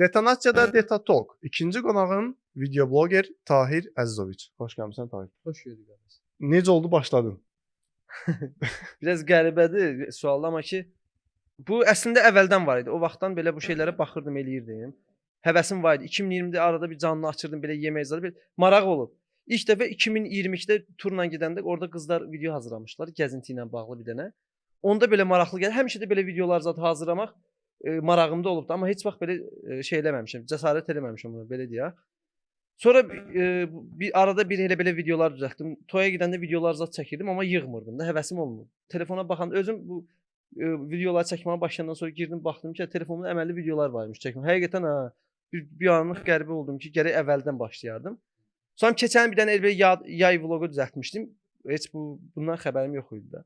Detonasiyada Detatalk. İkinci qonağım videobloger Tahir Əzizoviç. Xoş gəlmisən Tahir. Hoş gördük qardaş. Necə oldu başladın? Biraz qəribədir sual amma ki bu əslində əvvəldən var idi. O vaxtdan belə bu şeylərə baxırdım, eləyirdim. Həvəsim var idi. 2020-də arada bir canlı açırdım, belə yemək zadı, bir maraq olub. İlk dəfə 2022-də turla gedəndə orada qızlar video hazırlamışlar, gəzinti ilə bağlı bir dənə. Onda belə maraqlı gəldi. Həmişə də belə videolar zət hazırlamaq marağımda olubdu, amma heç vaxt belə şey eləməmişəm, cəsarət eləməmişəm bunu, belə deyək. Sonra bir arada bir elə-belə videolar düzəltdim. Toya gedəndə videolar zət çəkirdim, amma yığmırdım da, həvəsim olmurdu. Telefona baxanda özüm bu videolar çəkməyə başlayandan sonra girdim, baxdım ki, telefonumda əməlli videolar varmış çəkmə. Həqiqətən bir anlıq qəribə oldum ki, gərək əvvəldən başlayardım. Sonra keçən bir dənə elə yay vlogu düzəltmişdim. Heç bundan xəbərim yox idi da.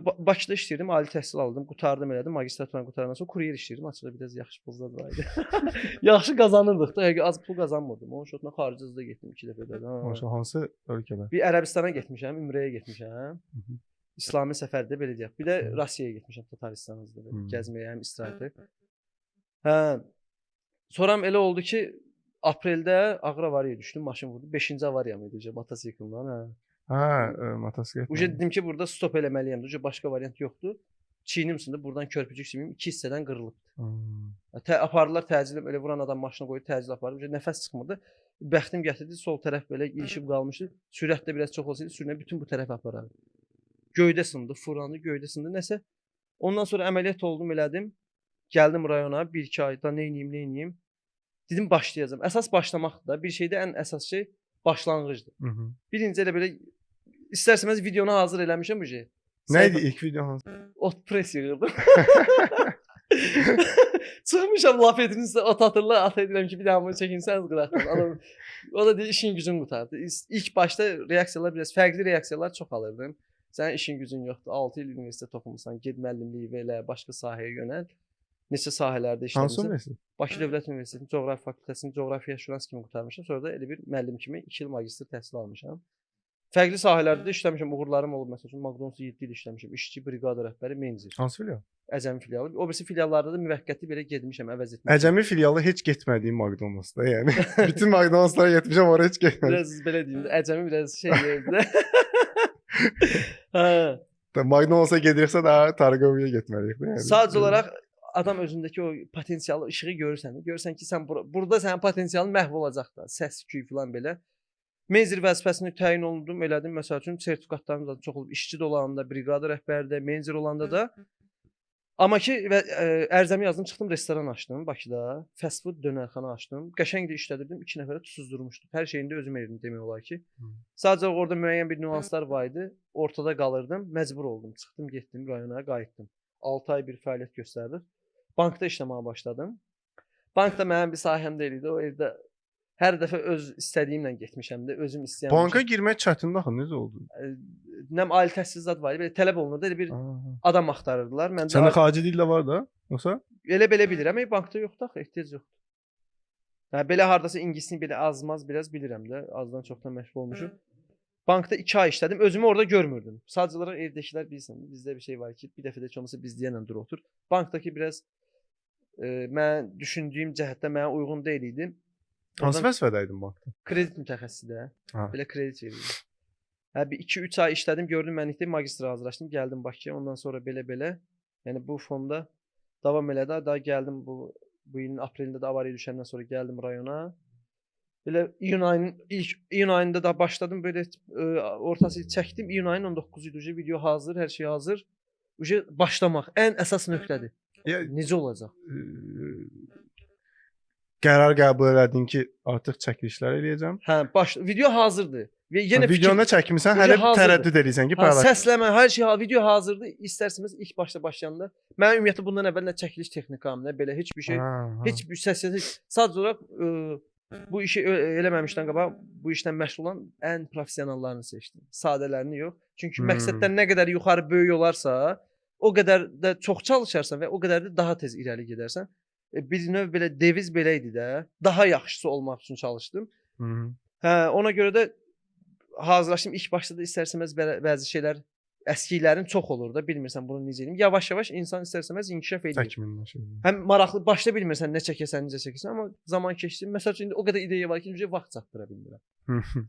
Bakıda işləyirdim, ali təhsil aldım, qurtardım elədim. Magistraturanı qurtarandan sonra kuryer işləyirdim. Açıqda biraz yaxşı pullar var idi. Yaxşı qazanırdıq da, az pul qazanmırdım. Onun şotuna xaricdə getdim 2 dəfə də. Maşallah, hansı ölkədə? Bir Ərəbistana getmişəm, Ümrəyə getmişəm. İslami səfərdə belə deyək. Bir də Rusiyaya getmişəm, Tataristanızda gəzməyə, həm istirahətə. Hə. Sonra elə oldu ki, apreldə ağır avariyaya düşdüm, maşın vurdu. 5-ci avariyam idi motosiklimdən, hə. Motosiklet. Uca dedim ki, burada stop eləməliyəm. Uca başqa variant yoxdur. Çiynim üstündə buradan körpücük simim 2 hissədən qırılıbdı. Apardılar təcili, elə vuran adam maşına qoydu, təcili apardı. Uca nəfəs çıxmırdı. Bəxtim gətirdi, sol tərəf belə ilişib qalmışdı. Sürət də biraz çox olsaydı, sürünə bütün bu tərəf aparardı. Göydə sındı, fırlandı, göydə sındı, nəsə. Ondan sonra əməliyyat oldum, elədim. Gəldim rayona, 1-2 ayda neyniyim. Dedim başlayacağım. Əsas başlamaqdır da. Bir şeydə ən əsas şey başlanğıcdır. Birinci elə belə istərsəməz videonu hazır eləmişəm bu şey. Nə idi ilk video hansı? Ot press yığırdım. Çıxmışam lafetin üstə ot atırlar, at edirəm ki, bir daha bunu çəkinsəniz qıraqdan. O da deyir, işin gücün qutardı. İlk başda reaksiyalar biraz fərqli reaksiyalar çox alırdım. Sənin işin gücün yoxdur, 6 il universitet oxumusan, get müəllimliyi və elə başqa sahəyə yönəl. Neçə sahələrdə işləmişəm. Hansı universitet? Bakı Dövlət Universitetinin Coğrafiya fakültəsini coğrafiya şünas kimi qurtarmışam. Sonra da elə bir müəllim kimi 2 il magistr təhsil almışam. Fərqli sahələrdə də işləmişəm, uğurlarım olub. Məsələn, McDonald's 7 il işləmişəm. İşçi, briqada rəhbəri, menecər. Hansı filial? Əcəmi filialı. O birisi filiallarda da müvəqqəti belə getmişəm, əvəz etmişəm. Əcəmi filialı heç getmədiyim McDonald's-da, yəni. Bütün McDonald's-lara getmişəm, oraya heç getmədim. Biraz belə deyim, Əcəmi biraz şey yerdə. Hə. McDonald's-a gedirsə də Targoviyə getməliyik də, yəni. Sadəcə olaraq adam özündəki o potensialı, işığı görürsən. Görürsən ki, sən burada sənin potensialın məhv olacaq da. Səs-küy filan belə. Menecər vəzifəsini təyin olundum, elədim. Məsəl üçün sertifikatlarım da çox olub. İşçi də olanda, briqada rəhbərdə, menecər olanda da. Amma ki ərzəmi yazdım, çıxdım, restoran açdım Bakıda. Fast food dönərxana açdım. Qəşəng də işlədirdim. 2 nəfərə tutuzdurmuşdum. Hər şeyini də özüm edirdim demək olar ki. Sadəcə orada müəyyən bir nüanslar var idi. Ortada qalırdım. Məcbur oldum. Çıxdım, getdim rayona, qayıtdım. 6 ay bir fəaliyyət göstərdim. Bankda işləməyə başladım. Bankda mənim bir sahəm deyil idi. O evdə hər dəfə öz istədiyimlə getmişəm də, özüm istəyən. Banka girmək çətindir axı, necə oldu? Nəm ali təhsil zad var idi, belə tələb olunurdu, elə bir adam axtarırdılar. Məndə Sənin xarici dildə var da, yoxsa? Elə bilirəm, bankda yoxdur axı, ehtiyac yoxdur. Hə, belə hardasa ingilisini belə azmaz biraz bilirəm də, azdan çoxdan məşğul olmuşum. Bankda 2 ay işlədim, özümü orada görmürdüm. Sadəcə olaraq evdəkilər bilsin, bizdə bir şey var ki, bir dəfə də heç olmasa biz deyənlə dur otur. Bankdakı biraz mən düşündüyüm cəhətdə mənə uyğun deyil idi. Hansı vəzifədəydin bankda? Kredit mütəxəssisi də. Belə kredit verirdim. Hə, bir 2-3 ay işlədim, gördüm mənlikdə magistra hazırlaşdım, gəldim Bakıya. Ondan sonra belə, yəni bu fonda davam elədi. Daha gəldim bu ilin aprelində də avariya düşəndən sonra gəldim rayona. Belə iyun ayında da başladım, belə ortası çəkdim. İyun ayının 19-u idi, video hazır, hər şey hazır. Başlamaq ən əsas nöqtədir. Necə olacaq? Qərar qəbul elədin ki, artıq çəkilişlər eləyəcəm. Hə, video hazırdır. Və yenə videonu çəkmisən, hələ tərəddüd edirsən ki, paylaş. Səsləmə, hər şey, video hazırdır. İstərsəniz ilk başda başlayanda mən ümumiyyətlə bundan əvvəl nə çəkiliş texnikam, nə belə heç bir şey, heç bir səs, sadəcə olaraq bu işi eləməmişdən qabaq bu işlə məşğul olan ən professionallarını seçdim. Sadələrini yox. Çünki məqsəddən nə qədər yuxarı böyük olarsa, o qədər də çox çalışarsan və o qədər də daha tez irəli gedərsən. Bir növ belə deviz belə idi də. Daha yaxşısı olmaq üçün çalışdım. Hə, ona görə də hazırlaşdım. İlk başda da istərsəməz bəzi şeylər əskilərin çox olur da, bilmirsən bunu necə edeyim. Yavaş-yavaş insan istər-istəməz inkişaf edir. Təkmilləşir. Həm maraqlı, başda bilmirsən nə çəkəsən, necə çəkəsən, amma zaman keçdi. Məsəl üçün indi o qədər ideya var ki, necə vaxt çatdıra bilmirəm.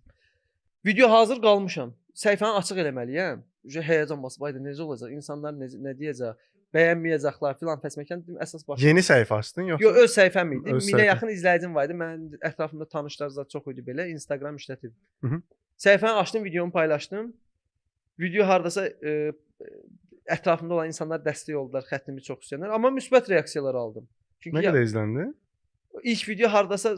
Video hazır qalmışam. Səhifəni açıq eləməliyəm. Həyəcan basıb, ayda necə olacaq? İnsanlar nə deyəcək? Bəyənməyəcəklər filan fəsməkan dedim, əsas başda. Yeni səhifə açdın yoxsa? Yox, öz səhifəm idi. Öz 1000-ə səhifə. yaxın izləyicim var idi. Mənim ətrafımda tanışlar zət çox idi belə. Instagram işlətirdim. Hı. Səhifəni açdım, videomu paylaşdım. Video hardasa ətrafımda olan insanlar dəstək oldular, xəttimi çox istəyənlər, amma müsbət reaksiyalar aldım. Çünki Nə qədər izləndi? ilk video hardasa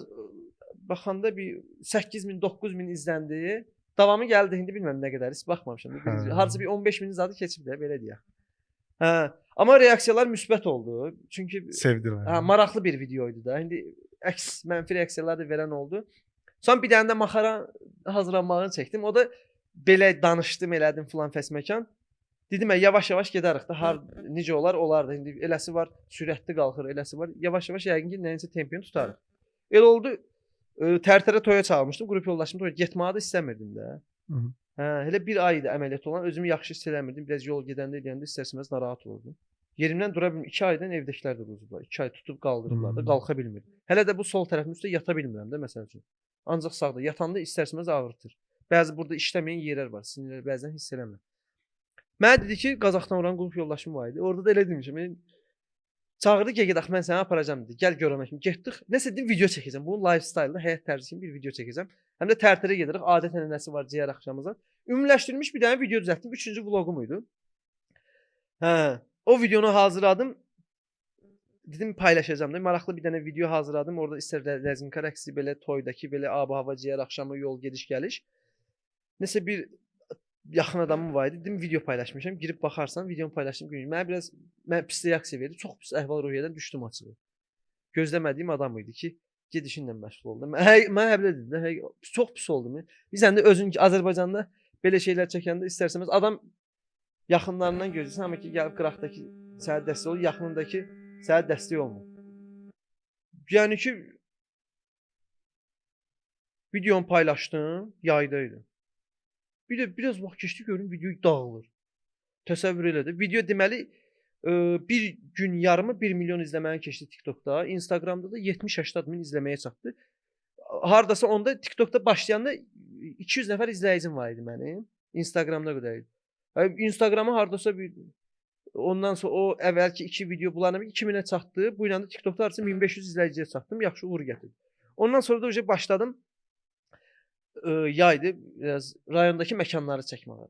baxanda bir 8000, 9000 izləndi. Davamı gəldi, indi bilmirəm nə qədər, heç baxmamışam. Hardasa bir 15000 zadı keçib də, belə deyək. Hə, amma reaksiyalar müsbət oldu. Çünki Sevdilər. hə, maraqlı bir video idi da. İndi əks mənfi reaksiyalar da verən oldu. Son bir dənə də maxara hazırlanmağını çəkdim. O da belə danışdım, elədim filan fəsməkan. Dedim yavaş-yavaş gedərik də. Har necə olar da. İndi eləsi var, sürətli qalxır, eləsi var. Yavaş-yavaş yəqin ki, nəyinsə tempini tutarıq. Elə oldu. Tərtərə toya çağırmışdım. Qrup yoldaşım toya getməyi də istəmirdim də. Hı. Hə, elə bir ay idi əməliyyat olan. Özümü yaxşı hiss eləmirdim. Biraz yol gedəndə eləyəndə istərsəməz narahat olurdum. Yerimdən dura bilmirdim. 2 aydan evdəkilər də uzublar. 2 ay tutub qaldırıblar da, qalxa bilmirdim. Hələ də bu sol tərəfimin üstə yata bilmirəm də məsəl üçün. Ancaq sağda yatanda istərsəməz ağrıtır. Bəzi burada işləməyən yerlər var. Sinirlər bəzən hiss eləmirəm. Mənə dedi ki, Qazaxdan oran qrup yoldaşım var idi. Orada da elə demişəm. Çağırdı, gedək, mən səni aparacağam dedi. Gəl görəmək kimi. Getdik. Nəsə dedim, video çəkəcəm. Bunun lifestyle-da, həyat tərzi kimi bir video çəkəcəm. Həm də tərtərə gedirik. Adətən nəsə var, ciyər axşamıza. Ümumiləşdirilmiş bir dənə video düzəltdim. 3-cü vloqum idi. Hə, o videonu hazırladım. Dedim paylaşacağam da. Maraqlı bir dənə video hazırladım. Orada istər rəzinka rəqsi, belə toydakı, belə ab-hava, ciyər axşamı, yol gediş-gəliş. Nəsə bir yaxın adamım var idi. Dedim video paylaşmışam. Girib baxarsan, videomu paylaşdım. Mən pis reaksiya verdi. Çox pis əhval-ruhiyyədən düşdüm açığı. Gözləmədiyim adam idi ki, gedişinlə məşğul oldum. Mən həblə dedim. Çox pis oldum. Bizən də özün ki, Azərbaycanda belə şeylər çəkəndə istərsəməz adam yaxınlarından gözləsən, amma ki, gəlib qıraqdakı sənə dəstək olur, yaxınındakı sənə dəstək olmur. Yəni ki, videomu paylaşdım, yaydaydı. Bir də biraz vaxt keçdi, görüm video dağılır. Təsəvvür elədi. Video deməli bir gün yarımı 1 milyon izləməyə keçdi TikTokda. Instagramda da 70-80 min izləməyə çatdı. Hardasa onda TikTokda başlayanda 200 nəfər izləyicim var idi mənim. Instagramda qədər idi. Instagramı hardasa bir ondan sonra o əvvəlki 2 video bulanıb 2000-ə çatdı. Bu ilə də TikTokda hardasa 1500 izləyiciyə çatdım. Yaxşı uğur gətirdi. Ondan sonra da başladım. Yaydı biraz rayondakı məkanları çəkməyə.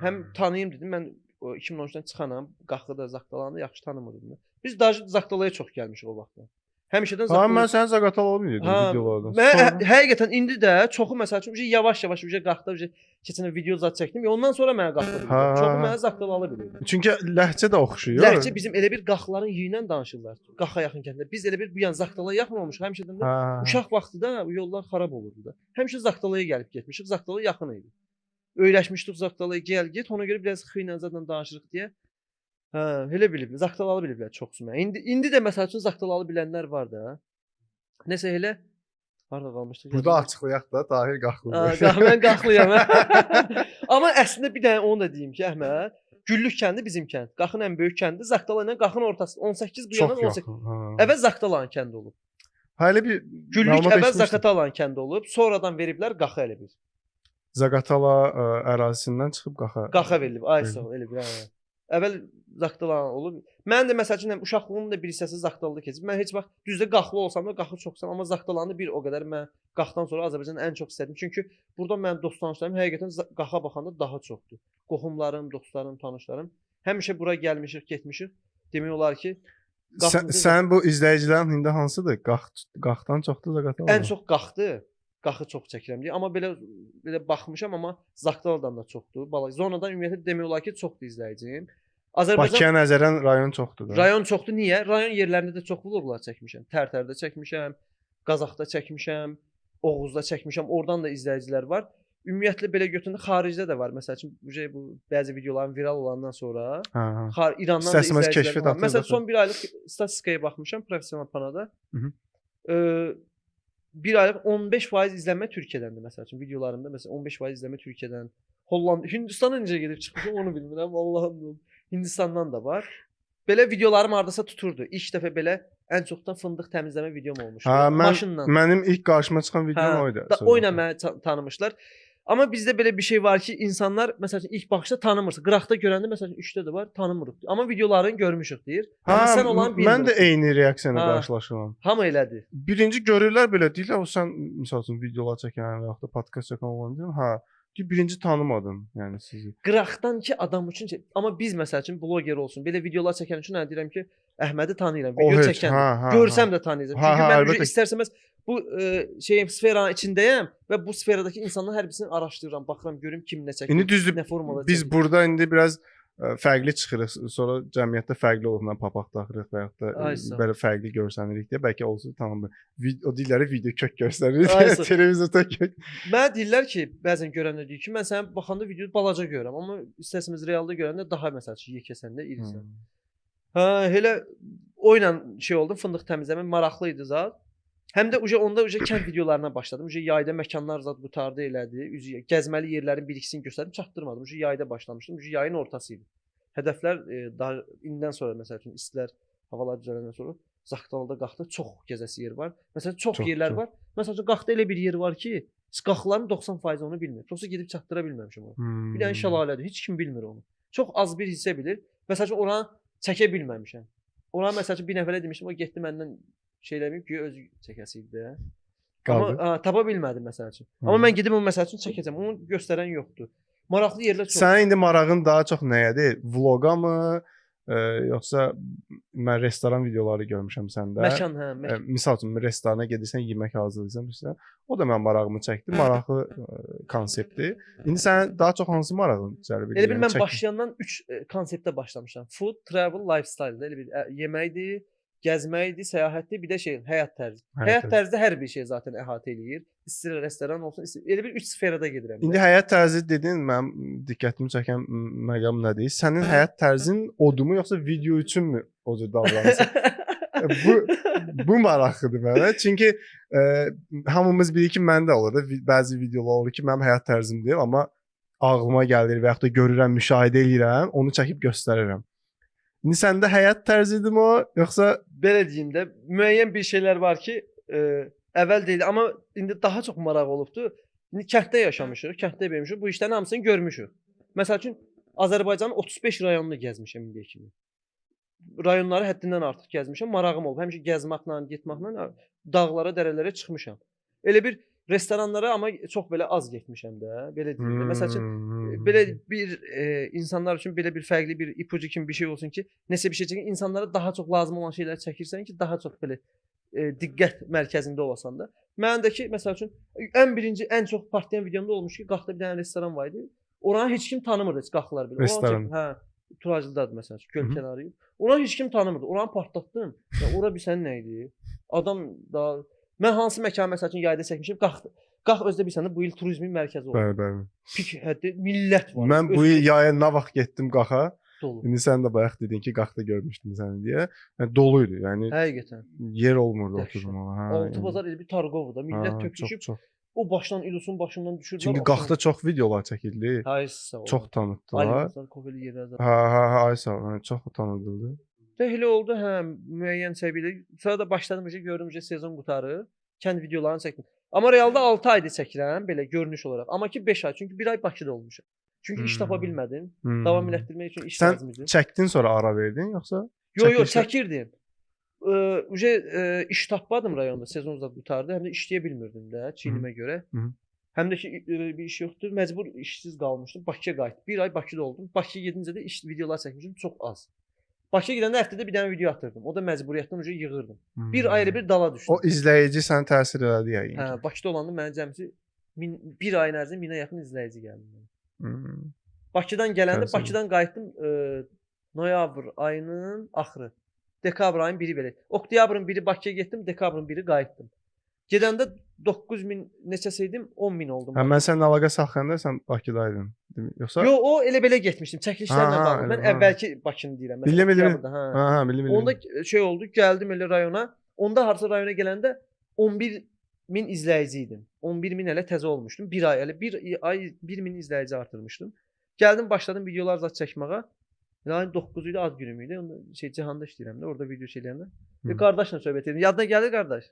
Həm tanıyım dedim. Mən 2013-dən çıxanam. Qaxıda, Zaqtalanı yaxşı tanımırdım. Biz daha Zaqtalaya çox gəlmişik o vaxtda. Həmişədən Zaqtalaya. Mən səni Zaqatala bilirdim videolardan. Mən həqiqətən indi də çoxu məsəl üçün yavaş-yavaş Qaxda keçən video zad çəkdim. Ondan sonra mənə Qaxda bildim. Çoxu mənə Zaqtalalı bilirdi. Çünki ləhcə də oxşuyur. Ləhcə bizim elə bir Qaxların yeyinə danışırlar. Qaxa yaxın kəndə. Biz elə bir bu yan Zaqtalaya yaxın olmuşuq. Həmişədən də uşaq vaxtı da yollar xarab olurdu da. Həmişə Zaqtalaya gəlib getmişik. Zaqtala yaxın idi. Öyrəşmişdik Zaqtalaya gəl get. Ona görə biraz xeyli zadla danışırıq deyə. Hə, elə biliblər. Zaqtalalı biliblər çoxsu mən. İndi də məsəl üçün Zaqtalalı bilənlər var da. Nəsə elə harda qalmışdıq? Burada açıqlayaq da Tahir Qaxlıdır. Mən Qaxlıyam. Amma əslində bir dənə onu da deyim ki, Əhməd, Güllük kəndi bizim kənd. Qaxın ən böyük kəndi. Zaqtala ilə Qaxın ortası 18 bu yana 18. Əvvəl Zaqtalan kəndi olub. Hələ bir Güllük əvvəl Zaqatalan kəndi olub. Sonradan veriblər Qaxa elə bir. Zaqatala ərazisindən çıxıb Qaxa verilib. Ay sağ ol, elə bir. Əvvəl Zaqtalan olub. Mən də məsəl üçün uşaqlığımın da bir hissəsi Zaqtalada keçib. Mən heç vaxt düzdə Qaxlı olsam da Qaxı çox sevəm, amma Zaqtalanı bir o qədər mən Qaxdan sonra Azərbaycanı ən çox istədim. Çünki burada mənim dost tanışlarım həqiqətən Qaxa baxanda daha çoxdur. Qohumlarım, dostlarım, tanışlarım. Həmişə bura gəlmişik, getmişik. Demək olar ki, sən bu izləyicilərin indi hansıdır? Qaxdan çoxdur Zaqatala? Ən çox Qaxdır. Qaxı çox çəkirəm deyə. Amma belə baxmışam, amma Zaqtaladan da çoxdur. Zonadan ümumiyyətlə demək olar ki, çoxdur izləyicim. Bakıya nəzərən rayon çoxdur da. Rayon çoxdur. Niyə? Rayon yerlərində də çox vloqlar çəkmişəm. Tərtərdə çəkmişəm, Qazaxda çəkmişəm, Oğuzda çəkmişəm. Oradan da izləyicilər var. Ümumiyyətlə belə götürəndə xaricdə də var. Məsəl üçün bu bəzi videoların viral olandan sonra İrandan da izləyicilər var. Məsələn son 1 aylıq statistikaya baxmışam professional panada. Bir aylıq 15% izlənmə Türkiyədəndir məsəl üçün videolarımda məsələn 15% izlənmə Türkiyədən, Hindistana necə gedib çıxmışam onu bilmirəm. Allahım. Hindistandan da var. Belə videolarım hardasa tuturdu. İlk dəfə belə ən çoxdan fındıq təmizləmə videom olmuşdu. Ha, Maşınla. mənim ilk qarşıma çıxan videom oydu. Oyla məni tanımışlar. Amma bizdə belə bir şey var ki, insanlar məsəl üçün ilk baxışda tanımırsa, qıraqda görəndə məsəl üçün 3-də də var, tanımırıq. Amma videolarını görmüşük deyir. Amma sən olan bilmirsən. Mən də eyni reaksiyayla qarşılaşıram. Hamı elədir. Birinci görürlər belə deyirlər, o sən məsəl üçün videolar çəkən və ya da podkast çəkən olan deyirəm, hə, ki birinci tanımadım, yəni sizi. Qıraqdan ki adam üçün, amma biz məsəl üçün bloger olsun, belə videolar çəkən üçün nə deyirəm ki, Əhmədi tanıyıram, video çəkən. Görsəm də tanıyacağam. Çünki mən istərsəməz bu şeyim sferanın içindəyəm və bu sferadakı insanların hər birisini araşdırıram, baxıram, görüm kim nə çəkir, nə formada çəkir. Biz burada indi biraz fərqli çıxırıq, sonra cəmiyyətdə fərqli olduğundan papaq taxırıq və ya da belə fərqli görsənirik deyə bəlkə olsun tamam. O dilləri video kök göstəririk, televizorda kök. Mənə deyirlər ki, bəzən görəndə deyir ki, mən sənin baxanda videoyu balaca görürəm, amma istəsəmiz realda görəndə daha məsəl üçün yekəsən də irisən. Hə, elə oyla şey oldu, fındıq təmizləmə maraqlı idi zat. Həm də onda kənd videolarına başladım. Yayda məkanlar zat qutardı elədi. Gəzməli yerlərin bir-ikisini göstərdim, çatdırmadım. Yayda başlamışdım. Yayın ortası idi. Hədəflər daha indidən sonra məsəl üçün istilər havalar düzələndən sonra Zaqatalada qalxdı, çox gəzəsi yer var. Məsələn, çox yerlər var. Məsələn, qalxdı elə bir yer var ki, qalxıların 90% onu bilmir. Prosta gedib çatdıra bilməmişəm onu. Bir dənə şəlalədir, heç kim bilmir onu. Çox az bir hissə bilir. Məsələn, oranı çəkə bilməmişəm. Oranı məsələn bir nəfərə demişdim, o getdi məndən şey eləməyib ki, öz çəkəsi idi də. Amma tapa bilmədim məsəl üçün. Amma mən gedib onu məsəl üçün çəkəcəm. Onu göstərən yoxdur. Maraqlı yerlər çox. Sənin indi marağın daha çox nəyədir? Vloqa mı, yoxsa mən restoran videoları görmüşəm səndə. Məkan, hə, məkan. Misal üçün restorana gedirsən, yemək hazırlayırsan, o da mənim marağımı çəkdi. Maraqlı konseptdir. İndi sənin daha çox hansı marağın cəlb edir? Elə bil mən başlayandan 3 konseptdə başlamışam. Food, travel, lifestyle. Elə bil yeməkdir, gəzməkdir, səyahətdir, bir də şey, həyat tərzi. Həyat tərzi hər bir şey zaten əhatə eləyir. İstəyir restoran olsun, elə bir 3 sferada gedirəm. İndi həyat tərzi dedin, mənim diqqətimi çəkən məqam nədir? Sənin həyat tərzin odumu yoxsa video üçünmü o cür davranırsan? bu maraqlıdır mənə. Çünki hamımız bilir ki, məndə olur da bəzi videolar olur ki, mənim həyat tərzim deyil, amma ağlıma gəlir və yaxud da görürəm, müşahidə edirəm, onu çəkib göstərirəm. İndi səndə həyat tərzidir o, yoxsa belə deyim də, müəyyən bir şeylər var ki, əvvəl deyil, amma indi daha çox maraq olubdu. İndi kənddə yaşamışıq, kənddə böyümüşük, bu işlərin hamısını görmüşük. Məsəl üçün Azərbaycanın 35 rayonunu gəzmişəm indiyə kimi. Rayonları həddindən artıq gəzmişəm, marağım olub. Həmişə gəzməklə, getməklə dağlara, dərələrə çıxmışam. Elə bir restoranlara amma çox belə az getmişəm də, belə deyim də. Məsəl üçün belə bir insanlar üçün belə bir fərqli bir ipucu kimi bir şey olsun ki, nəsə bir şey çəkin, insanlara daha çox lazım olan şeyləri çəkirsən ki, daha çox belə diqqət mərkəzində olasan da. Məndəki məsəl üçün ən çox partlayan videomda olmuş ki, qalxda bir dənə restoran var idi. Oranı heç kim tanımırdı, heç qalxdılar belə. Restoran. Hə, Turaclıdadır məsəl üçün, göl kənarı. Oranı heç kim tanımırdı. Oranı partlatdım. Ya ora bir sənin nə idi? Adam da mən hansı məkan məsəl üçün yayda çəkmişəm, qalx özdə bilsən də bu il turizmin mərkəzi oldu. Bəli. Pik həddi millət var. Mən bu il yaya nə vaxt getdim qaxa. Dolu. İndi sən də bayaq dedin ki, qaxda görmüşdüm səni deyə. Yəni doluydu. Yəni həqiqətən. Yer olmurdu oturmağa. Hə. Altı bazar elə bir Targovda millət töküşüb. O başdan ilusun başından düşürdülər. Çünki qaxda çox videolar çəkildi. Haysa. Çox tanıtdılar. Ayazlar, kofeli yerlər. Hə, aysa, çox tanıdıldı. Elə oldu, hə, müəyyən səviyyədə. Sonra da başladım gördüm sezon qutarı. Kənd videolarını çəkdim. Amma realda 6 ayda çəkirəm belə görünüş olaraq. Amma ki 5 ay. Çünki 1 ay Bakıda olmuşam. Çünki iş tapa bilmədim. Davam elətdirmək üçün iş lazım idi. Sən çəkdin sonra ara verdin yoxsa? Yox, çəkirdim. İş tapmadım rayonda. Sezon uzaq qutardı. Həm də işləyə bilmirdim də çiynimə görə. Həm də ki bir iş yoxdur. Məcbur işsiz qalmışdım. Bakıya qayıtdım. 1 ay Bakıda oldum. Bakıya gedincə də iş videolar çəkmişdim çox az. Bakıya gedəndə həftədə bir dənə video atırdım. O da məcburiyyətdən yığırdım. Bir ayrı bir dala düşdüm. O izləyici sənə təsir elədi yəqin. Hə, Bakıda olanda mənə cəmsi 1 ayın ərzində 1000-ə yaxın izləyici gəldi. Bakıdan gələndə Bakıdan qayıtdım noyabr ayının axırı. Dekabr ayının 1-i belə. Oktyabrın 1-i Bakıya getdim, dekabrın 1-i qayıtdım. Gedəndə 9000 neçəsə idim, 10000 oldum. Hə, mən səninlə əlaqə saxlayanda sən Bakıdaydın, yoxsa? Yox, o elə belə getmişdim, çəkilişlərlə bağlı. Mən əvvəlki Bakını deyirəm. Bildim. Hə, bildim. Onda şey oldu, gəldim elə rayona. Onda harca rayona gələndə 11 min izləyici idim. 11 min elə təzə olmuşdum. Bir ay elə 1 min izləyici artırmışdım. Gəldim başladım videolar zət çəkməyə. Yəni 9 idi, ad günüm idi. Onda Cihanda işləyirəm də, orada video çəkəndə. Qardaşla söhbət edirəm. Yadına gəlir qardaş?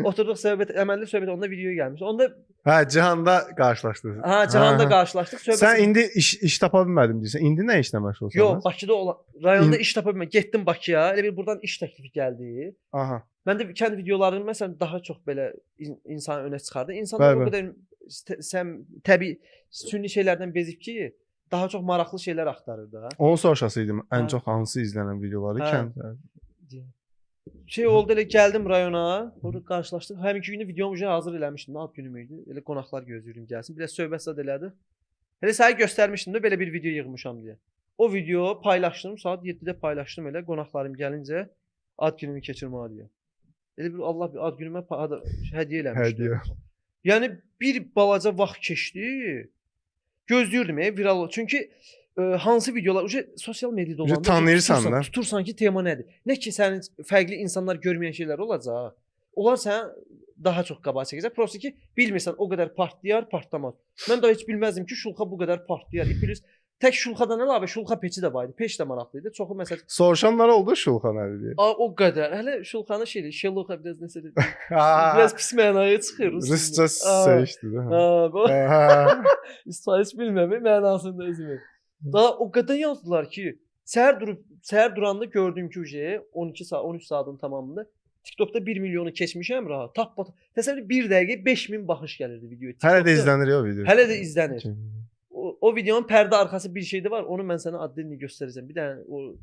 Oturduq söhbət, əməlli söhbət, onda video gəlmiş. Onda Cihanda qarşılaşdınız. Cihanda qarşılaşdıq. Söhbət. Sən indi iş tapa bilmədin deyirsən. İndi nə işlə məşğulsan? Yox, Bakıda rayonda iş tapa bilmədim. Getdim Bakıya. Elə bir buradan iş təklifi gəldi. Aha. Mən də kənd videolarını məsələn daha çox belə insanı önə çıxardı. İnsanlar o qədər təbii süni şeylərdən bezib ki, daha çox maraqlı şeylər axtarır da. Onu soruşasaydım. Ən çox hansı izlənən videoları kənd? Oldu elə gəldim rayona, orada qarşılaşdıq. Həminki günü videomu hazır eləmişdim. Ad günüm idi. Elə qonaqlar gözləyirdim gəlsin. Bir də söhbət zad elədik. Elə sənə göstərmişdim də belə bir video yığmışam deyə. O video paylaşdım, saat 7-də paylaşdım elə qonaqlarım gəlincə ad günümü keçirməyə deyə. Elə bir Allah bir ad günümə hədiyyə eləmişdi. Yəni bir balaca vaxt keçdi. Gözləyirdim viral. Çünki hansı videolar sosial mediada olanda tanıyırsan da. Tutursan ki, tema nədir? Nə ki sənin fərqli insanlar görməyən şeylər olacaq. Onlar sənə daha çox qabağa çəkəcək. Prosta ki, bilmirsən o qədər partlayar, partlamaz. Mən də heç bilməzdim ki, şulxa bu qədər partlayar. İpiliz tək şulxadan əlavə şulxa peçi də var idi. Peç də maraqlı idi. Çoxu məsəl soruşanlar oldu şulxa nədir deyə. O qədər. Hələ şulxanı şelluxa biraz nəsə dedi. Biraz pis mənaya çıxır. Rusca söyüşdü də. İsfahiş bilməm mənasında özümü. Daha o qədər yazdılar ki, səhər duranda gördüm ki, 12 saat, 13 saatın tamamında TikTokda 1 milyonu keçmişəm rahat. Təsəvvür 1 dəqiqə 5000 baxış gəlirdi videoya. Hələ də izlənir o video. Hələ də izlənir. O videonun pərdə arxası bir şey də var. Onu mən sənə adını göstərəcəm. Bir dənə o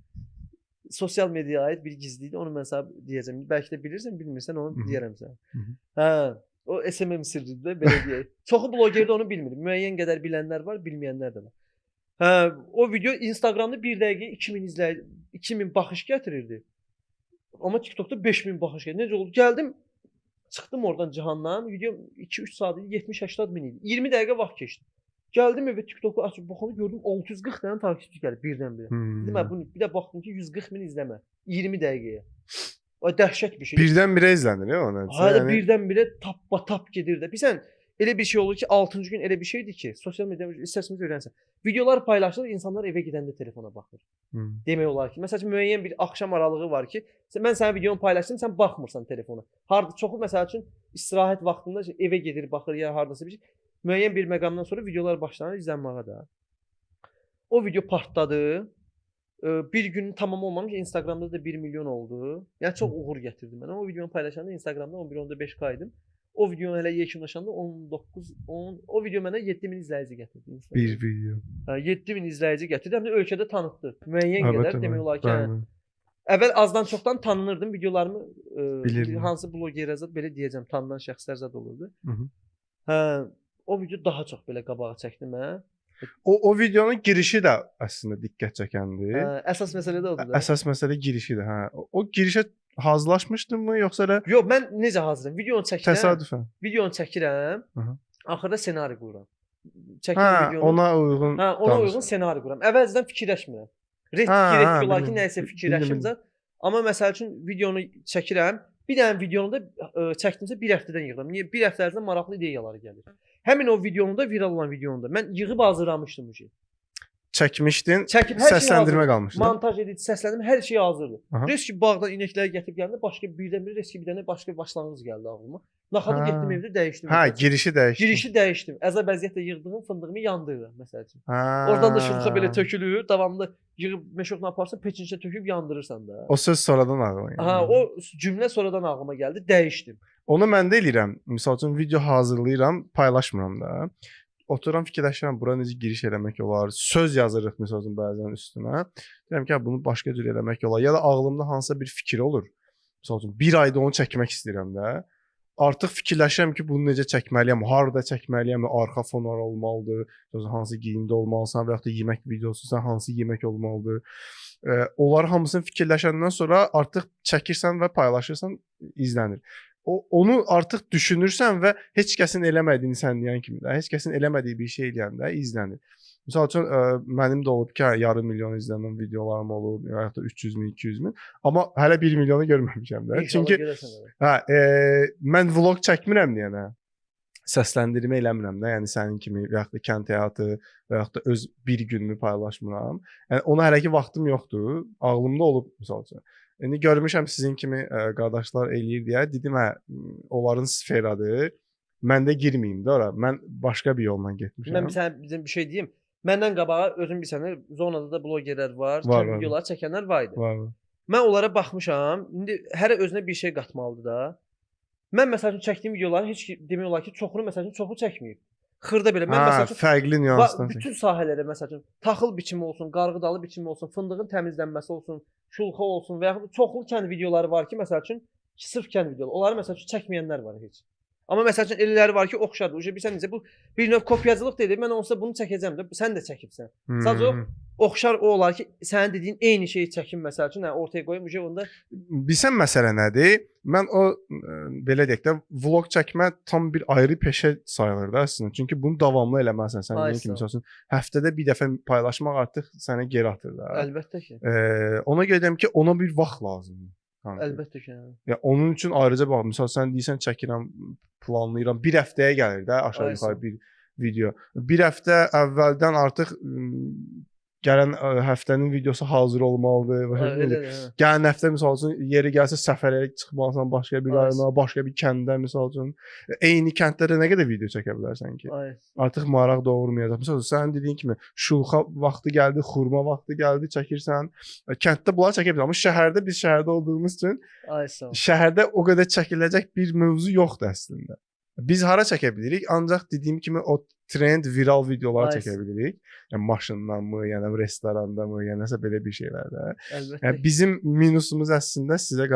sosial mediaya aid bir gizli idi. Onu mən sənə deyəcəm. Bəlkə də bilirsən, bilmirsən onu deyərəm sənə. O SMM sirridir də belə deyək. Çoxu blogerdə onu bilmir. Müəyyən qədər bilənlər var, bilməyənlər də var. O video Instagramda 1 dəqiqə 2000 baxış gətirirdi. Amma TikTokda 5000 baxış gətirdi. Necə oldu? Gəldim, çıxdım oradan Cihandan. Video 2-3 saat idi, 70-80 min idi. 20 dəqiqə vaxt keçdi. Gəldim evə TikToku açıb baxanda gördüm 640 dənə takipçi gəlib birdən-birə. Dedim bunu bir də baxdım ki 140 min izləmə 20 dəqiqəyə. O dəhşət bir şey. Birdən-birə izlənir ya ona. Hələ birdən-birə tap gedir də. Bilirsən, elə bir şey olur ki 6-cı gün elə bir şeydir ki, sosial mediada istəsəniz öyrənsən. Videolar paylaşılır, insanlar evə gedəndə telefona baxır. Demək olar ki, məsələn müəyyən bir axşam aralığı var ki, mən sənin videonu paylaşdım, sən baxmırsan telefona. Çoxu məsəl üçün istirahət vaxtında evə gedir, baxır ya hardasa bir şey. Müəyyən bir məqamdan sonra videolar başlanır izlənməyə də. O video partladı. Bir gün tamam olmamış, Instagramda da 1 milyon oldu. Yəni çox uğur gətirdi mənə. O videonu paylaşanda Instagramda 11.5K idim. O videonu hələ yekunlaşanda 10 o video mənə 7000 izləyici gətirdi. Bir video. 7000 izləyici gətirdi. Həm də ölkədə tanıtdı. Müəyyən qədər demək olar ki, əvvəl azdan çoxdan tanınırdım. Videolarımı hansı blogerə zət belə deyəcəm, tanınan şəxslər zət olurdu. O video daha çox belə qabağa çəkdi mənə. O videonun girişi də əslində diqqət çəkəndir. Əsas məsələ də odur da. Əsas məsələ girişidir, hə. O girişə hazırlaşmışdınmı yoxsa elə? Yox, mən necə hazırlayıram? Videonu çəkirəm. Təsadüfən. Videonu çəkirəm. Axırda ssenari qururam. Ona uyğun. Ona uyğun ssenari qururam. Əvvəlcədən fikirləşmirəm. Direkt olar ki, nəyisə fikirləşimcə. Amma məsəl üçün videonu çəkirəm. Bir dənə videonu da çəkdimsə 1 həftədən yığıram. Niyə? 1 həftə ərzində maraqlı ideyalar gəlir. Həmin o videonu da viral olan videonu da mən yığıb hazırlamışdım bu şey. Çəkmişdin, səsləndirmə qalmışdı. Montaj edici, səsləndirmə, hər şey hazırdı. Risk ki, bağdan inəkləri gətirib gəldilər, başqa birdən-bir risk ki, bir dənə başqa başlanğıc gəldi ağlıma. Naxadı getdim evdə dəyişdim. Girişi dəyişdim. Girişi dəyişdim. Əzəb əziyyətlə yığdığım fındığımı yandırdım məsəl üçün. Oradan da şulxa belə tökülür, davamlı yığıb meşoqla aparsan, peçinçə töküb yandırırsan da. O söz sonradan ağlıma gəldi. O cümlə sonradan ağlıma gəldi, dəyişdim. Onu mən də eləyirəm. Məsəl üçün video hazırlayıram, paylaşmıram da. Otururam fikirləşirəm bura necə giriş eləmək olar. Söz yazırıq məsəl üçün bəzən üstünə. Deyirəm ki, bunu başqa cür eləmək olar. Ya da ağlımda hansısa bir fikir olur. Məsəl üçün 1 ayda onu çəkmək istəyirəm də. Artıq fikirləşirəm ki, bunu necə çəkməliyəm, harda çəkməliyəm, arxa fonlar olmalıdır, hansı geyimdə olmalısan və ya da yemək videosusan hansı yemək olmalıdır. Onları hamısını fikirləşəndən sonra artıq çəkirsən və paylaşırsan, izlənir. Onu artıq düşünürsən və heç kəsin eləmədiyini sən deyən kimi də, heç kəsin eləmədiyi bir şey eləyəndə izlənir. Məsəl üçün mənim də olub ki, yarım milyon izlənən videolarım olub, ya da 300 min, 200 min. Amma hələ 1 milyonu görməmişəm də. İnşallah Çünki görəsən. mən vlog çəkmirəm deyənə. Səsləndirmə eləmirəm də. Yəni sənin kimi və yaxud da kənd həyatı və yaxud da öz bir günümü paylaşmıram. Yəni ona hələ ki vaxtım yoxdur. Ağlımda olub məsəl üçün. İndi görmüşəm sizin kimi qardaşlar eləyir deyə dedim onların sferadır. Mən də girməyim də ora. Mən başqa bir yolla getmişəm. Mən sənə bizim bir şey deyim. Məndən qabağa özün bilsən, zonada da blogerlər var, Var. videolar çəkənlər var idi. Var. Mən onlara baxmışam. İndi hər özünə bir şey qatmalıdır da. Mən məsəl üçün çəkdiyim videoların heç demək olar ki, çoxunu məsəl üçün çoxu çəkməyib. Xırda belə. Mən məsəl üçün fərqli nüansdan bütün sahələrə məsəl üçün taxıl biçimi olsun, qarğıdalı biçimi olsun, fındığın təmizlənməsi olsun, şulxa olsun və yaxud çoxlu kənd videoları var ki, məsəl üçün sırf kənd videoları. Onları məsəl üçün çəkməyənlər var heç. Amma məsəl üçün elələri var ki, oxşardır. Uje bilirsən necə bu bir növ kopyacılıq deyil. Mən onsuz da bunu çəkəcəm də, sən də çəkibsən. Sadəcə oxşar o olar ki, sənin dediyin eyni şeyi çəkim məsəl üçün, ortaya qoyum, uje onda bilsən məsələ nədir? Mən o belə deyək də vlog çəkmə tam bir ayrı peşə sayılır da əslində. Çünki bunu davamlı eləməlisən. Sən dediyin kimi məsəl üçün həftədə bir dəfə paylaşmaq artıq sənə geri atır da. Əlbəttə ki. Ona görə deyirəm ki, ona bir vaxt lazımdır. Əlbəttə ki. Ya onun üçün ayrıca bax, məsəl sən deyirsən çəkirəm, planlayıram. Bir həftəyə gəlir də aşağı yuxarı bir video. Bir həftə əvvəldən artıq gələn həftənin videosu hazır olmalıdır. Gələn həftə məsəl üçün yeri gəlsə səfərə çıxmalısan başqa bir rayona, başqa bir kəndə məsəl üçün. Eyni kəndlərdə nə qədər video çəkə bilərsən ki? Artıq maraq doğurmayacaq. Məsəl üçün sənin dediyin kimi şulxa vaxtı gəldi, xurma vaxtı gəldi, çəkirsən. Kənddə bunları çəkə bilirsən, amma şəhərdə biz şəhərdə olduğumuz üçün şəhərdə o qədər çəkiləcək bir mövzu yoxdur əslində. Biz hara çəkə bilirik? Ancaq dediyim kimi o trend, viral videolar çəkə bilirik. Yəni maşındanmı, yəni restorandamı, yəni nəsə belə bir şeylərdə. Əlbəttə. Yəni bizim minusumuz əslində sizə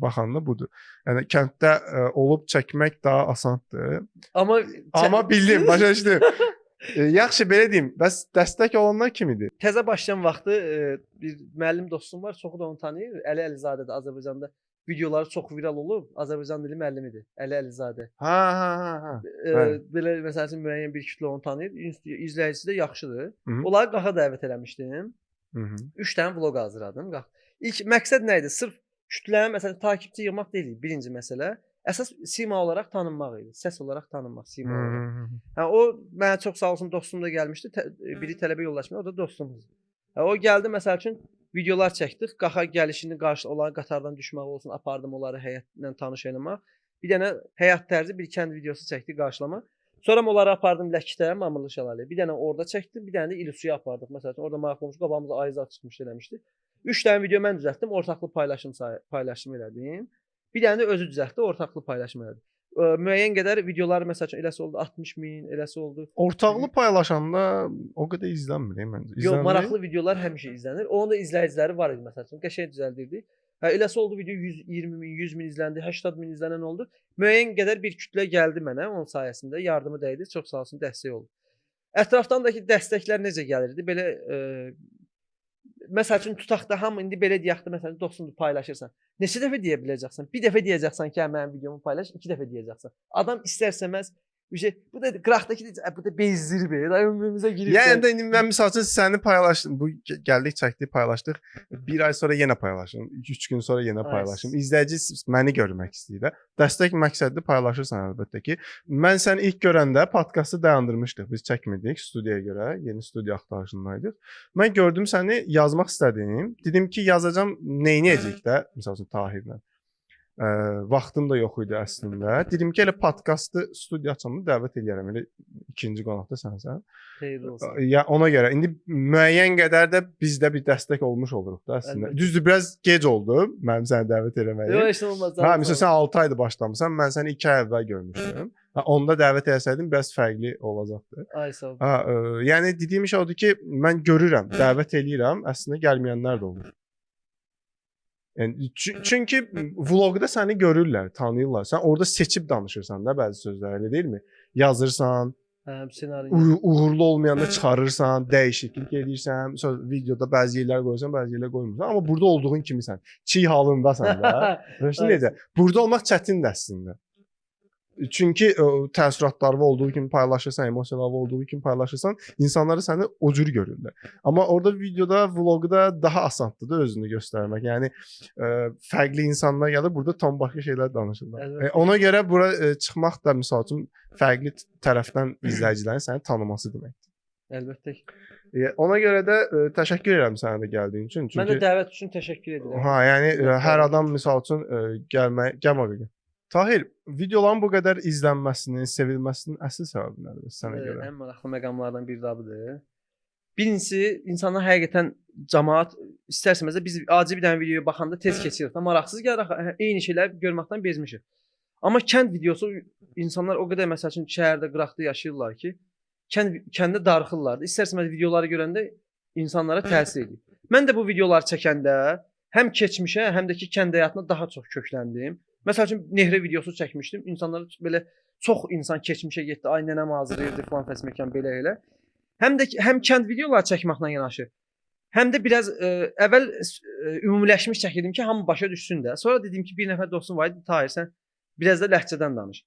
baxanda budur. Yəni kənddə olub çəkmək daha asandır. Amma bildim, başa düşdüm. Yaxşı belə deyim. Bəs dəstək olanlar kim idi? Təzə başlayan vaxtı bir müəllim dostum var, çoxu da onu tanıyır. Əli Əlizadədir Azərbaycanda. Videoları çox viral olub. Azərbaycan dili müəllimidir. Əli Əlizadə. Ha. Belə məsəl üçün müəyyən bir kütlə onu tanıyır. İzləyicisi də yaxşıdır. Onları qaxa dəvət eləmişdim. 3 dənə vloq hazırladım. İlk məqsəd nə idi? Sırf kütlənin məsələn takipçi yığmaq deyil, birinci məsələ. Əsas sima olaraq tanınmaq idi. Səs olaraq tanınmaq, sima olaraq. Hə o mənə çox sağ olsun dostum da gəlmişdi. Biri tələbə yollaşmaya, o da dostumuz. Hə o gəldi məsəl üçün videolar çəkdik. Qaxa gəlişini qarşı olan qatardan düşmək olsun, apardım onları həyətlə tanış eləmək. Bir dənə həyat tərzi bir kənd videosu çəkdik qarşılama. Sonra onları apardım Ləkkitə, Mamırlı şəlaləyə. Bir dənə orada çəkdim, bir dənə də İlüsuya apardıq. Məsəl üçün orada maraqlı olmuş, qabağımıza ayızlar çıxmış eləmişdi. 3 dənə video mən düzəltdim, ortaqlı paylaşım elədim. Bir dənə də özü düzəltdi, ortaqlı paylaşım elədi. Müəyyən qədər videolar məsəl üçün eləsi oldu 60 min, eləsi oldu. Ortaqlı paylaşanda o qədər izlənmir məncə. Yox, maraqlı videolar həmişə izlənir. Onun da izləyiciləri var idi məsəl üçün. Qəşəng düzəldirdik. Hə eləsi oldu video 120 min, 100 min izləndi, 80 min izlənən oldu. Müəyyən qədər bir kütlə gəldi mənə onun sayəsində. Yardımı dəydi. Çox sağ olsun, dəstək oldu. Ətrafdakı dəstəklər necə gəlirdi? Belə məsəl üçün tutaq da hamı indi belə deyək də məsələn dostunu paylaşırsan. Neçə dəfə deyə biləcəksən? Bir dəfə deyəcəksən ki, mənim videomu paylaş, 2 dəfə deyəcəksən. Adam istərsəməz bu da qıraqdakı bu da bezdir be. Da ömrümüzə girir. Yəni də indi mən məsəl üçün səni paylaşdım. Bu gəldik, çəkdik, paylaşdıq. Bir ay sonra yenə paylaşım. 3 gün sonra yenə paylaşım. İzləyici məni görmək istəyir də. Dəstək məqsədli paylaşırsan əlbəttə ki. Mən səni ilk görəndə podkastı dayandırmışdıq. Biz çəkmirdik studiyaya görə. Yeni studiya axtarışındaydıq. Mən gördüm səni, yazmaq istədim. Dedim ki, yazacağam, neyniyəcəyik də, məsəl üçün Tahirlə. Vaxtım da yox idi əslində. Dedim ki, elə podkastı studiya açanda dəvət eləyərəm. Elə ikinci qonaqda sənsən. Xeyirli olsun. Ya ona görə indi müəyyən qədər də bizdə bir dəstək olmuş oluruq da əslində. Düzdür, biraz gec oldu mənim səni dəvət eləməyim. Yox, heç nə olmaz. Hə, məsələn sən 6 ayda başlamısan, mən səni 2 ay əvvəl görmüşdüm. Onda dəvət etsəydim biraz fərqli olacaqdı. Ay sağ ol. Yəni dediyim şey odur ki, mən görürəm, dəvət eləyirəm, əslində gəlməyənlər də olur. Yəni çünki vloqda səni görürlər, tanıyırlar. Sən orada seçib danışırsan da bəzi sözlər, elə deyilmi? Yazırsan, uğurlu olmayanda çıxarırsan, dəyişiklik edirsən, videoda bəzi yerlər qoyursan, bəzi yerlər qoymursan, amma burada olduğun kimisən. Çiy halındasan da. Necə? Burada olmaq çətindir əslində. Çünki təəssüratları olduğu kimi paylaşırsan, emosiyaları olduğu kimi paylaşırsan, insanları səni o cür görürlər. Amma orada videoda, vloqda daha asandır da özünü göstərmək. Yəni fərqli insanlar gəlir, burada tam başqa şeylər danışırlar. Əlbəttə. Ona görə bura çıxmaq da misal üçün fərqli tərəfdən izləyicilərin səni tanıması deməkdir. Əlbəttə. Ona görə də təşəkkür edirəm sənə də gəldiyin üçün. Mən də dəvət üçün təşəkkür edirəm. Ha, yəni hər adam misal üçün gəlmək. Tahir, videoların bu qədər izlənməsinin, sevilməsinin əsas səbəbi nədir sənə görə? Ən maraqlı məqamlardan biri də budur. Birincisi, insanlar həqiqətən cəmaət istərsəməz də biz adi bir dənə videoya baxanda tez keçirik. Maraqsız gəlir, eyni şeyləri görməkdən bezmişik. Amma kənd videosu insanlar o qədər məsəl üçün şəhərdə, qıraqda yaşayırlar ki, kəndə darıxırlar. İstərsəməz videoları görəndə insanlara təsir edir. Mən də bu videoları çəkəndə həm keçmişə, həm də ki kənd həyatına daha çox kökləndim. Məsəl üçün Nehrə videosu çəkmişdim. İnsanlar belə çox insan keçmişə getdi. Ay nənəm hazırlayırdı falan fəsməkan belə elə. Həm də həm kənd videoları çəkməklə yanaşı, həm də biraz əvvəl ümumiləşmiş çəkirdim ki, hamı başa düşsün də. Sonra dedim ki, bir nəfər dostum var idi, Tahir, sən biraz da ləhcədən danış.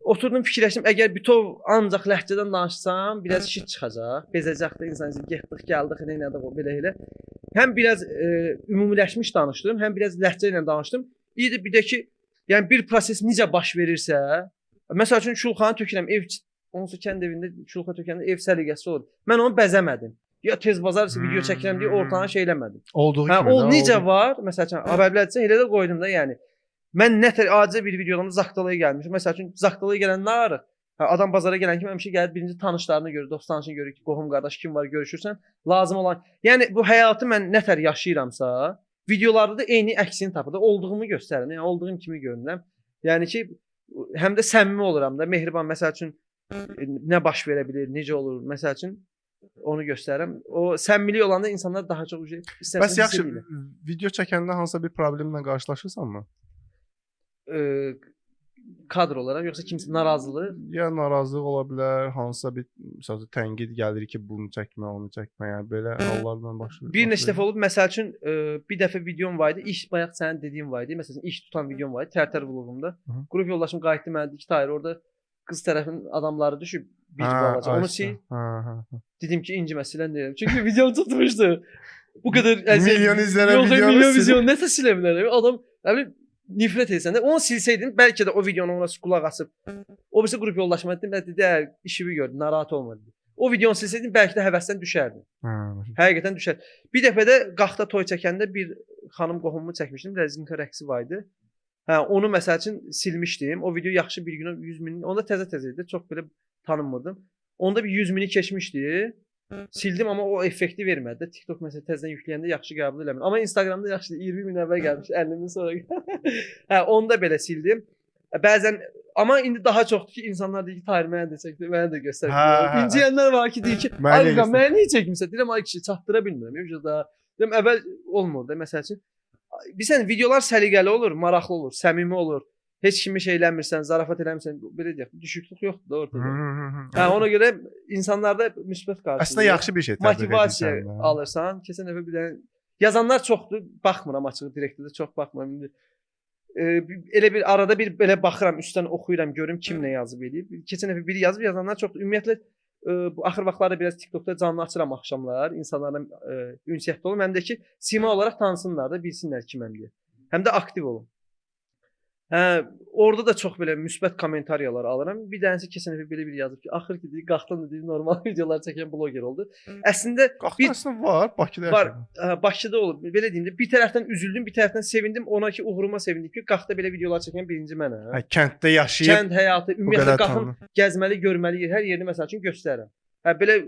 Oturdum fikirləşdim, əgər bütöv ancaq ləhcədən danışsam, biraz şit çıxacaq. Bezəcək də insan getdik, gəldik, nə elədik belə elə. Həm biraz ümumiləşmiş danışdım, həm biraz ləhcə ilə danışdım. İyidir bir də ki, yəni bir proses necə baş verirsə, məsəl üçün şulxanı tökürəm, ev onsuz kənd evində şulxa tökəndə ev səliqəsi olur. mən onu bəzəmədim. Ya tez bazar video çəkirəm deyə ortanı şey eləmədim. Olduğu kimi. O necə var? Məsəl üçün haberlərdə elə də qoydum da, yəni. Mən nətər adi bir videodan Zaqatalaya gəlmişəm. Məsəl üçün Zaqatalaya gələn nə arıq? Adam bazara gələn kimi həmişə gəlib birinci tanışlarını görür, dost tanışını görür ki, qohum qardaş kim var görüşürsən, lazım olan. Yəni bu həyatı mən nətər yaşayıramsa, videolarda da eyni əksini tapır da, olduğumu göstərirəm. Yəni olduğum kimi görünürəm. Yəni ki, həm də səmimi oluram da, mehriban. Məsəl üçün nə baş verə bilər, necə olur, məsəl üçün onu göstərirəm. O səmimilik olanda insanlar daha çox istərsə. Bəs yaxşı, video çəkəndə hansısa bir problemlə qarşılaşırsanmı? Kadr olaraq, yoxsa kimsə narazılıq? Ya narazılıq ola bilər, hansısa bir məsələn tənqid gəlir ki, bunu çəkmə, onu çəkmə, yəni belə hallardan başlayır. Bir neçə dəfə olub, məsəl üçün bir dəfə videom var idi, iş bayaq sənin dediyin var idi. Məsələn, iş tutan videom var idi, Tərtər vloqumda. Qrup yoldaşım qayıtdı mənə dedi ki, Tahir, orada qız tərəfinin adamları düşüb bir balaca. Onu sil. Dedim ki, incimə silən deyirəm. Çünki videom tutmuşdu. Bu qədər milyon izlənən videonu. Milyon izlənən nəsə silə bilərəm. Adam, yəni nifrət etsən də onu silsəydin, bəlkə də o videonu ona qulaq asıb. O birisi qrup yoldaşıma dedim, dedi, işimi gördü, narahat olma dedi. O videonu silsəydin, bəlkə də həvəsdən düşərdin. Həqiqətən düşər. Bir dəfə də Qaxda toy çəkəndə bir xanım qohumumu çəkmişdim, Rəzinka rəqsi var idi. Onu məsəl üçün silmişdim. O video yaxşı bir günə 100 min, onda təzə-təzə idi, çox belə tanınmırdım. Onda bir 100 mini keçmişdi. Sildim, amma o effekti vermədi. TikTok məsələn təzədən yükləyəndə yaxşı qəbul eləmir. Amma Instagramda yaxşıdır. 20 min əvvəl gəlmiş, 50 min sonra. Onu da belə sildim. Bəzən amma indi daha çoxdur ki, insanlar deyir ki, Tahir mənə də çəkdi, mənə də göstər. İnciyənlər var ki, deyir ki, "Ay, mənə niyə çəkmisən?" Deyirəm, "Ay kişi, çatdıra bilmirəm." Yoxsa da deyirəm, əvvəl olmur da məsəl üçün. Bilirsən, videolar səliqəli olur, maraqlı olur, səmimi olur. Heç kimi şey eləmirsən, zarafat eləmirsən, belə deyək, düşüklük yoxdur da ortada. Ona görə insanlarda müsbət qarşılıq. Əslində yaxşı bir şey təbliğ edirsən. Motivasiya alırsan. Keçən dəfə bir dənə yazanlar çoxdur, baxmıram açıq direktdə çox baxmıram indi. Elə bir arada bir belə baxıram, üstdən oxuyuram, görüm kim nə yazıb eləyib. Keçən dəfə biri yazıb, yazanlar çoxdur. Ümumiyyətlə bu axır vaxtlarda biraz TikTokda canlı açıram axşamlar, insanlarla ünsiyyətdə olum, həm də ki, sima olaraq tanısınlar da, bilsinlər kiməm deyə. Həm də aktiv olum. Orada da çox belə müsbət kommentariyalar alıram. Bir dənəsi keçən dəfə belə bir yazıb ki, axır ki, deyir, Qaxdan da deyir, normal videolar çəkən bloger oldu. Əslində Qaxdan var, Bakıda yaşayır. Var, Bakıda olur. Belə deyim də, bir tərəfdən üzüldüm, bir tərəfdən sevindim. Ona ki, uğuruma sevindim ki, Qaxda belə videolar çəkən birinci mənəm. Kənddə yaşayıb. Kənd həyatı, ümumiyyətlə Qaxın gəzməli, görməli yer, hər yerini məsəl üçün göstərirəm. Belə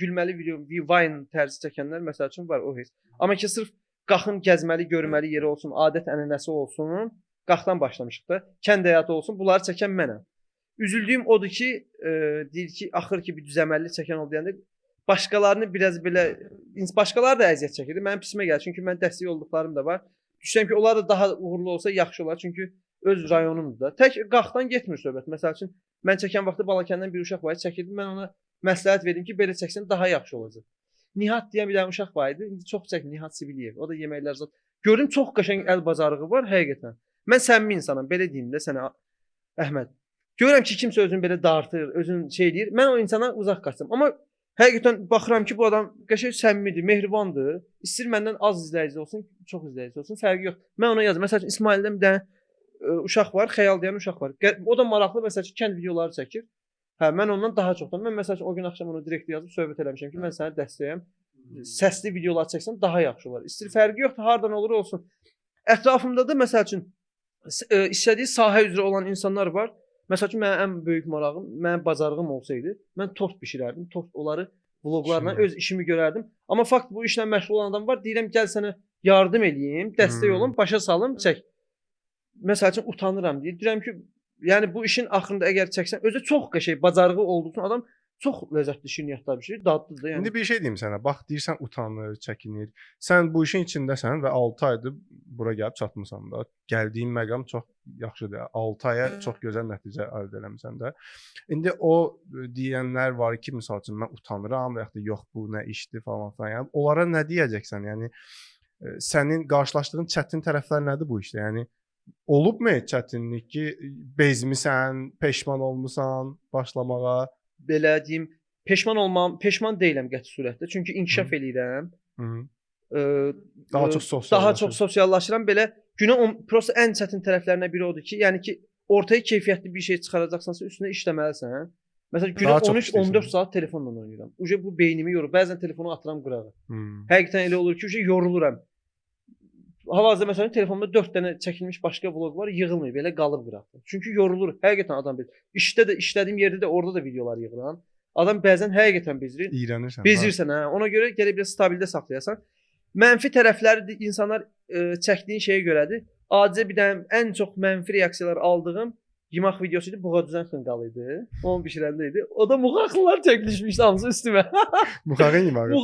gülməli video, Vine tərzi çəkənlər məsəl üçün var o heç. Amma ki, sırf Qaxın gəzməli, görməli yeri olsun, adət ənənəsi olsun. Qaxdan başlamışıq da. Kənd həyatı olsun. Bunları çəkən mənəm. Üzüldüyüm odur ki, deyir ki, axır ki bir düzəməlli çəkən oldu deyəndə başqalarını biraz belə başqaları da əziyyət çəkirdi. Mənim pisimə gəlir. Çünki mən dəstək olduqlarım da var. Düşünürəm ki, onlar da daha uğurlu olsa yaxşı olar. Çünki öz rayonumdur da. Tək Qaxdan getmir söhbət. Məsəl üçün mən çəkən vaxtda Balakəndən bir uşaq var idi, çəkirdim. Mən ona məsləhət verdim ki, belə çəksən daha yaxşı olacaq. Nihat deyən bir dənə uşaq var idi. İndi çox çəkir Nihat Sibiliyev. O da yeməklər zət. Gördüm çox qəşəng əl bacarığı var həqiqətən. Mən səmimi insanam, belə deyim də sənə. Əhməd. Görürəm ki, kimsə özünü belə dartır, özünü şey eləyir. Mən o insandan uzaq qaçsam. Amma həqiqətən baxıram ki, bu adam qəşəng səmimidir, mehribandır. İstəyir məndən az izləyici olsun, çox izləyici olsun, fərqi yox. Mən ona yazıram. Məsələn, İsmaildən bir dənə uşaq var, xəyal deyən uşaq var. O da maraqlı məsələn kənd videoları çəkir. Hə, mən ondan daha çoxdan. Mən məsələn o gün axşam onu direkt yazıb söhbət eləmişəm ki, mən səni dəstəkləyirəm. Səsli videolar çəksən daha yaxşı olar. İstəyir fərqi yoxdur, hardan olur olsun. Ətrafımda da məsəl üçün istədiyi sahə üzrə olan insanlar var. Məsəl üçün mənim ən böyük marağım, mənim bacarığım olsaydı, mən tort bişirərdim. Tort onları vloqlarla öz işimi görərdim. Amma fakt bu işlə məşğul olan adam var. Deyirəm gəl sənə yardım eləyim, dəstək olum, başa salım, çək. Məsəl üçün utanıram deyir. Deyirəm ki, yəni bu işin axırında əgər çəksən, özü çox qəşəng bacarığı olduğu adam çox ləzzətli şirniyyatlar bişirir, dadlıdır da yəni. İndi bir şey deyim sənə. Bax deyirsən utanır, çəkinir. Sən bu işin içindəsən və 6 aydır bura gəlib çatmısan da. Gəldiyin məqam çox yaxşıdır. 6 aya çox gözəl nəticə əldə eləmisən də. İndi o deyənlər var ki, məsəl üçün mən utanıram və ya da yox bu nə işdir falan filan. Yəni onlara nə deyəcəksən? Yəni sənin qarşılaşdığın çətin tərəflər nədir bu işdə? Yəni olubmu çətinlik ki, bezmisən, peşman olmusan başlamağa? Belə deyim, peşman deyiləm qəti surətdə. Çünki inkişaf eləyirəm. Daha çox sosiallaşıram. Belə günə prosta ən çətin tərəflərinə biri odur ki, yəni ki, ortaya keyfiyyətli bir şey çıxaracaqsansa üstünə işləməlisən. Məsələn, günə 13-14 saat telefonla oynayıram. Uje bu beynimi yorur. Bəzən telefonu atıram qırağa. Həqiqətən elə olur ki, uje yoruluram. Hal-hazırda məsələn telefonumda 4 dənə çəkilmiş başqa vloq var, yığılmır, belə qalıb qıraqda. Çünki yorulur. Həqiqətən adam belə. İşdə də, işlədiyim yerdə də orada da videolar yığıram. Adam bəzən həqiqətən bezir. İyrənirsən. Bezirsən, hə. Ona görə gəlib biraz stabildə saxlayasan. Mənfi tərəfləri insanlar çəkdiyin şeyə görədir. Adicə bir dənə ən çox mənfi reaksiyalar aldığım yemək videosu idi. Buğadüzən xınqalı idi. Onu bişirəndə idi. O da muxaqlılar çəkilmişdi hamısı üstümə. Muxağın yeməyi.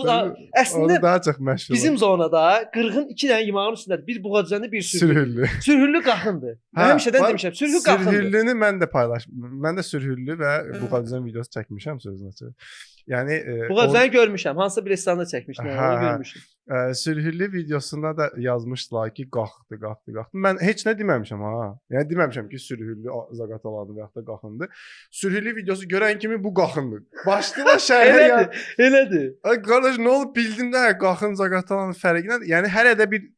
Əslində daha çox məşhur. Bizim zonada qırğın 2 dənə yeməyin üstündədir. Bir buğadüzəndə, bir sürhüllü. Sürhüllü qaxındır. Həmişədən demişəm, sürhüllü qaxındır. Sürhüllünü mən də paylaşmışam. Mən də sürhüllü və buğadüzən videosu çəkmişəm sözünə söz. Yəni buğadüzəni görmüşəm. Hansısa bir restoranda çəkmişdin, onu görmüşəm. Sürhüllü videosunda da yazmışdılar ki, qalxdı. Mən heç nə deməmişəm ha. Yəni deməmişəm ki, sürhüllü zaqatalandı və ya da qalxındı. Sürhüllü videosu görən kimi bu qalxındı. Başdılar şərhə. Elədir. Ay qardaş, nə olub bildin də qalxın zaqatalanın fərqi nədir? Yəni hər də bir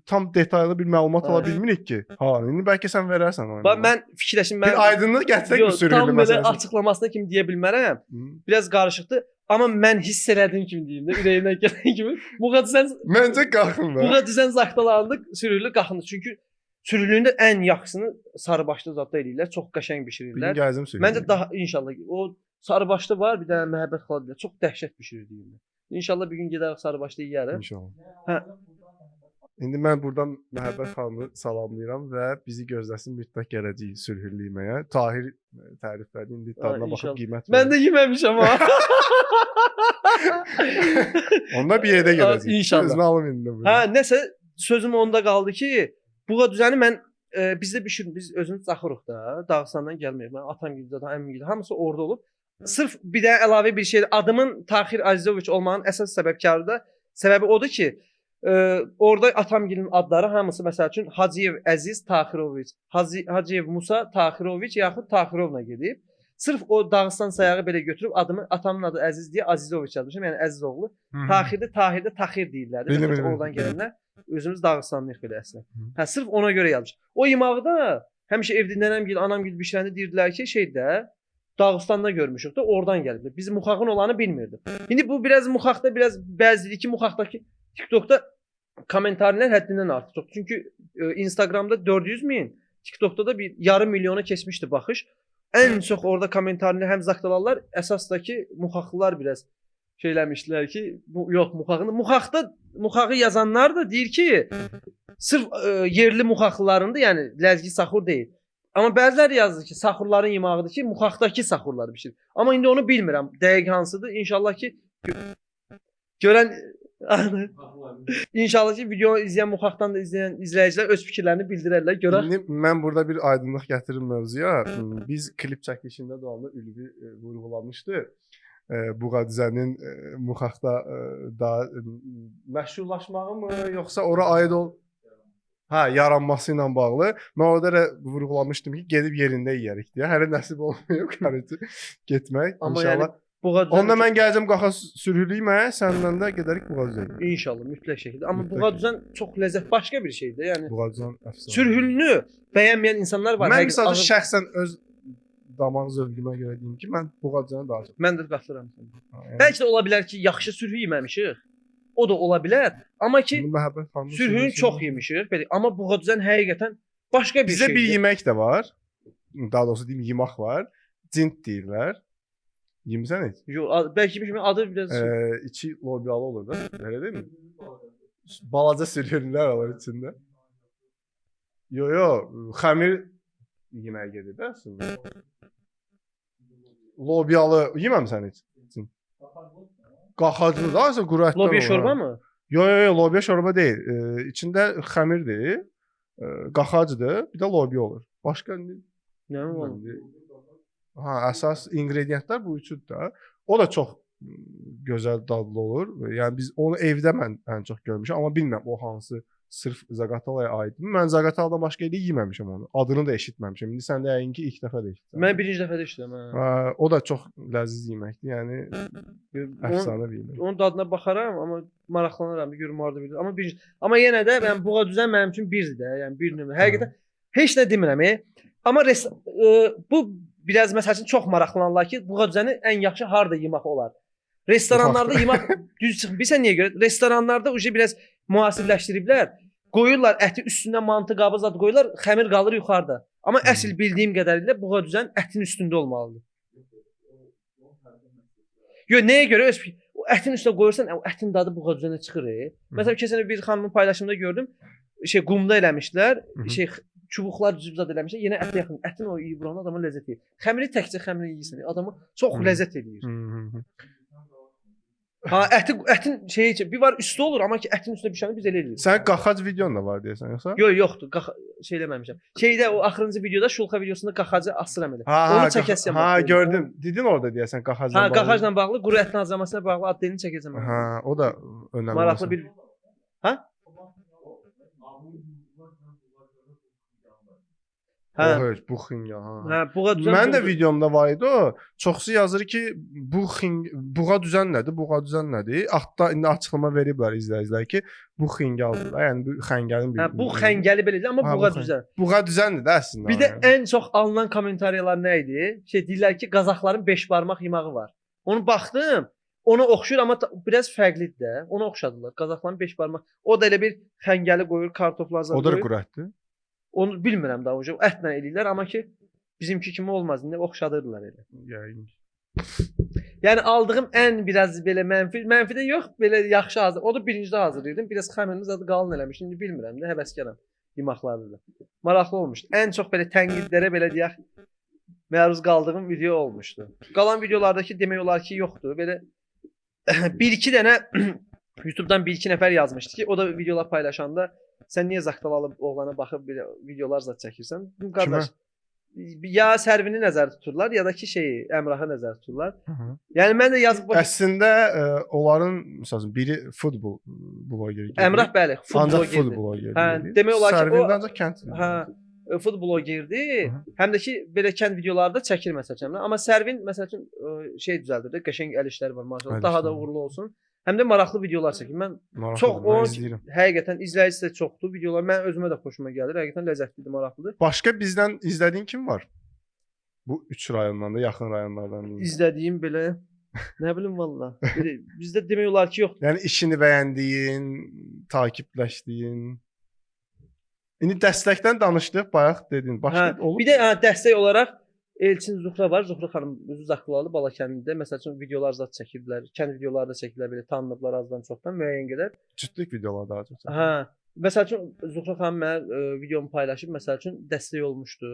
tam detallı bir məlumat ala bilmirik ki. Ha, indi bəlkə sən verərsən onu. Bax mən fikirləşim, bir aydınlıq gətirək bu sürhüllü məsələsini. Tam belə açıqlamasına kimi deyə bilmərəm. Biraz qarışıqdır. Amma mən hiss elədiyim kimi deyim də, ürəyimdən gələn kimi. Buğadüzən məncə qalxındı. Buğadüzən zaqtalandı, sürhüllü qalxındı. Çünki sürhüllünün də ən yaxşısını sarıbaşlı zadda eləyirlər. Çox qəşəng bişirirlər. Məncə daha inşallah o sarıbaşlı var, bir dənə məhəbbət xalıdır. Çox dəhşət bişirir deyirlər. İnşallah bir gün gedərək sarıbaşlı yeyərik. İnşallah. Hə. İndi mən buradan Məhəbbət xanımı salamlayıram və bizi gözləsin mütləq gələcəyik sürhüllü yeməyə. Tahir təriflədi, indi dadına baxıb qiymət verir. Mən də yeməmişəm ha. Onda bir yerdə gələcəyik. İnşallah. Özünü alım indi burada. Hə, nəsə sözüm onda qaldı ki, buğadüzəni mən bizdə bişirin, biz özümüz çaxırıq da, Dağıstandan gəlməyib. Mən atam gidiyor, əmim gidiyor, hamısı orada olub. Sırf bir də əlavə bir şey, adımın Tahir Azizoviç olmağının əsas səbəbkarı da səbəbi odur ki, orada atamgilin adları hamısı məsəl üçün Hacıyev Əziz Taxiroviç, Hacıyev Musa Taxiroviç yaxud Taxirovla gedib. Sırf o Dağıstan sayağı belə götürüb adımı atamın adı Əziz deyə Azizoviç yazmışam. Yəni Əziz oğlu. Tahirdə Taxir deyirlər. Məsələn oradan gələnlər özümüz Dağıstanlıyıq belə əslində. Hə, sırf ona görə yazmışam. O yeməyi da həmişə evdə nənəmgil, anamgil bişirəndə deyirdilər ki, şeydə Dağıstanda görmüşük də oradan gəliblər. Biz muxaqın olanı bilmirdik. İndi bu biraz muxaqda biraz bəzidir ki, muxaqdakı TikTokda kommentarlar həddindən artıq çox. Çünki Instagramda 400 min, TikTokda da bir yarım milyona keçmişdi baxış. Ən çox orada kommentarını həm zaqtalarlar, əsasdakı muxaqlılar biraz şeyləmişdilər ki, yox muxağı yazanlar da deyir ki, sırf yerli muxaqlılarındır, yəni ləzgi saxur deyil. Amma bəziləri yazdı ki, saxurların yemağıdır ki, muxaqdakı saxurları bişirir. Amma indi onu bilmirəm, dəqiq hansıdır. İnşallah ki görən İnşallah ki videonu izləyən muxaqdan da izləyən izləyicilər öz fikirlərini bildirərlər. İndi mən burada bir aydınlıq gətirim mövzuya. Biz klip çəkilişində davamlı Ülvi vurğulamışdı. Buğadüzənin muxaqda daha məşhurlaşmağı mı, yoxsa ora aid Ha, yaranması ilə bağlı. Mən orada da vurğulamışdım ki, gedib yerində yeyərik deyə. Hələ nəsib olmuyor qarıcı getmək. Amma İnşallah. yəni Buğadüzən Onda mən gələcəm qaxa sürülüymə, səndən də gedərik Buğadüzənə. inşallah mütləq şəkildə. Amma Mütləq. Buğadüzən çox ləzzət başqa bir şeydir. Yəni Buğadüzən əfsanə. sürhülünü bəyənməyən insanlar var. Mən Həqiqətən məsələn ağır- şəxsən öz damaq zövqümə görə deyim ki, mən Buğadüzənə daha çox. Mən də qatılıram sənə. Yəni, Bəlkə də ola bilər ki, yaxşı sürhü yeməmişik. O da ola bilər. Amma ki məhəbbət xanımın sürhünü çox yemişik. Belə amma Buğadüzən həqiqətən başqa bir Bizdə şeydir. bir yemək də var. Daha doğrusu deyim, yemək var. Cint deyirlər. Yemisən heç? Yox, bəlkə yemişəm adı biraz İçi lobiyalı olur da. Elə deyilmi? Balaca sürünlər olur içində. Yo, xəmir yeməyə gedir də əslində. Lobiyalı yeməmisən heç? Qaxaclı da aslında quru ətdən olur. lobiya şorba mı? Yo, lobiya şorba deyil. İçində xəmirdir, qaxacdır, bir də lobiya olur. Başqa Nə var? ha, əsas inqrediyentlər bu üçüdür də. O da çox gözəl dadlı olur. Yəni biz onu evdə mən ən çox görmüşəm, amma bilmirəm o hansı sırf Zaqatalaya aidmi. Mən Zaqataladan başqa yerdə yeməmişəm onu. Adını da eşitməmişəm. İndi sən də yəqin ki ilk dəfə də eşitdin. Mən birinci dəfə də eşidirəm. Hə. O da çox ləziz yeməkdir. Yəni Onun, əfsanə bir yemək. onun dadına baxaram, amma maraqlanaram, görüm harda bilir. Amma yenə də mən Buğadüzən mənim üçün birdir də, yəni bir nömrə. Həqiqətən heç nə demirəm. Amma bu biraz məsəl üçün çox maraqlanırlar ki, Buğadüzəni ən yaxşı harda yemək olar. Restoranlarda yemək düz çıxmır. Bilirsən niyə görə? Restoranlarda uje biraz müasirləşdiriblər. Qoyurlar əti üstünə mantı qabı zad qoyurlar, xəmir qalır yuxarıda. Amma əsl bildiyim qədərilə Buğadüzən ətin üstündə olmalıdır. Yox, nəyə görə? O ətin üstünə qoyursan, o ətin dadı Buğadüzənə çıxır. Məsələn, keçən bir xanımın paylaşımında gördüm. Qumda eləmişlər, çubuqlar düzüb zad eləmişlər. Yenə ətə yaxın. Ətin o iyi buranı adama ləzzət edir. Xəmiri təkcə xəmiri yeyirsən, adamı çox ləzzət edir. Ha, ətin şeyi bir var üstü olur, amma ki ətin üstünə bişəni biz elə eləyirik. Sən qaxac videon da var deyəsən yoxsa? Yox, yoxdur. Şey eləməmişəm. Şeydə o axırıncı videoda Şulxa videosunda qaxacı asıram elə. Onu çəkəsiyəm. Ha, gördüm. Dedin orada deyəsən qaxacla bağlı. Ha, qaxacla bağlı, quru ətin hazırlamasına bağlı adını çəkəcəm. Ha, o da önəmli. Maraqlı bir. Ha? Hə, buxinga, ha. Hə, Buğadüzən. Mən də videomda var idi o. Çoxsu yazır ki, Buğadüzən nədir? Buğadüzən nədir? Altda indi açıqlama veriblər izləyicilər ki, bu xingaldır da. Yəni bu xəngəlin bir. Hə, bu xəngəli belə deyil, amma Buğadüzən. Buğadüzəndir də əslində. Bir də ən çox alınan kommentariyalar nə idi? Deyirlər ki, Qazaxların 5 barmaq yeməyi var. Onu baxdım. Ona oxşur, amma biraz fərqlidir də. Ona oxşadılar. Qazaxların 5 barmaq. O da elə bir xəngəli qoyur, kartoflar zad qoyur. O da quru ətdir. Onu bilmirəm daha o ətlə eləyirlər, amma ki bizimki kimi olmaz. İndi oxşadırdılar elə. Yəqin. Yəni aldığım ən biraz belə mənfi də yox, belə yaxşı hazır. O da birincidə hazırlayırdım. Biraz xəmirini zadı qalın eləmiş. İndi bilmirəm də, həvəskaram yeməklərdə də. Maraqlı olmuşdu. Ən çox belə tənqidlərə belə deyək məruz qaldığım video olmuşdu. Qalan videolardakı demək olar ki yoxdur. Belə 1-2 dənə YouTube-dan 1-2 nəfər yazmışdı ki, o da videolar paylaşanda sən niyə Zaqatalalı oğlana baxıb belə videolar zad çəkirsən? Qardaş, ya Sərvini nəzərdə tuturlar, ya da ki Əmrahı nəzərdə tuturlar. Yəni mən də yazıb əslində onların məsələn biri futbol bloqeri. Əmrah bəli, futbol bloqeri. Hə, demək olar ki, Sərvin ancaq kənd. Hə, futbol bloqeridir. Həm də ki belə kənd videolarda çəkir məsələn. Amma Sərvin məsələn düzəldir də, qəşəng əl işləri var maşallah. Daha da uğurlu olsun. Həm də maraqlı videolar çəkir. Mən çox həqiqətən izləyicisi də çoxdur videolar. Mən özümə də xoşuma gəlir. Həqiqətən ləzzətlidir, maraqlıdır. Başqa bizdən izlədiyin kim var? Bu 3 rayondan da, yaxın rayonlardan. İzlədiyim belə nə bilim valla. Bizdə demək olar ki, yoxdur. Yəni işini bəyəndiyin, takibləşdiyin. İndi dəstəkdən danışdıq, bayaq dedin. Başqa olub? Bir də dəstək olaraq Elçin Zuhra var. Zuhra xanım özü Zaqatalalı Balakəndində məsələn videolar zad çəkiblər. Kənd videoları da çəkiblər belə tanınıblar azdan çoxdan müəyyən qədər. Cütlük videolar daha çox. Hə. Məsələn Zuhra xanım mənə videomu paylaşıb məsələn dəstək olmuşdu.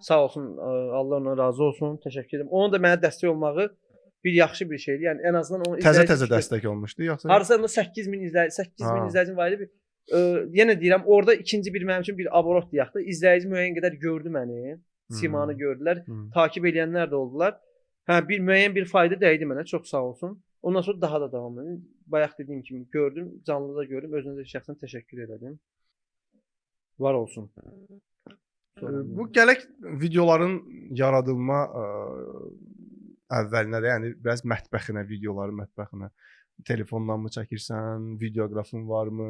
Sağ olsun, Allah ondan razı olsun. Təşəkkür edirəm. Onun da mənə dəstək olmağı bir yaxşı bir şeydir. Yəni ən azından onu təzə dəstək olmuşdu yoxsa? Hardasa 8000 izləyicim var idi. Yenə deyirəm, orada ikinci bir mənim üçün bir aborot deyək də. İzləyici müəyyən qədər gördü məni. Simanı gördülər. Takib edənlər də oldular. Hə, bir müəyyən bir fayda dəydi mənə. Çox sağ olsun. Ondan sonra daha da davam edim. Bayaq dediyim kimi gördüm, canlıda gördüm. Özünə də şəxsən təşəkkür edirəm. Var olsun. Bu gələk videoların yaradılma əvvəlinə də, yəni biraz mətbəxinə, videoların mətbəxinə. Telefondan mı çəkirsən, videoqrafın varmı?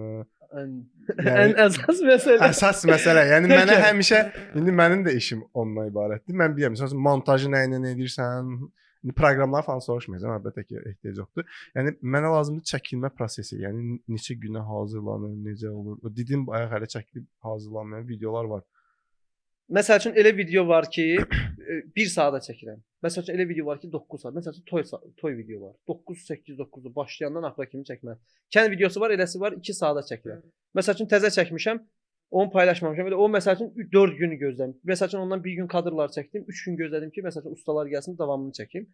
Ən əsas məsələ. Əsas məsələ. Yəni mənə Təkər. həmişə indi mənim də işim ondan ibarətdir. Mən bilirəm, məsələn, montajı nə ilə edirsən, proqramlar falan soruşmayacağam, əlbəttə ki, ehtiyac yoxdur. Yəni mənə lazımdır çəkilmə prosesi. Yəni neçə günə hazırlanır, necə olur? O dedim bayaq hələ çəkilib hazırlanmayan videolar var. Məsəl üçün elə video var ki, 1 saata çəkirəm. Məsəl üçün elə video var ki, 9 saat. Məsəl üçün toy video var. 9, 8, 9-da başlayandan axıra kimi çəkmə. Kənd videosu var, eləsi var, 2 saata çəkirəm. Məsəl üçün təzə çəkmişəm, onu paylaşmamışam. Elə o məsəl üçün 4 gün gözlədim. Məsəl üçün ondan 1 gün kadrlar çəkdim, 3 gün gözlədim ki, məsəl üçün ustalar gəlsin, davamını çəkim.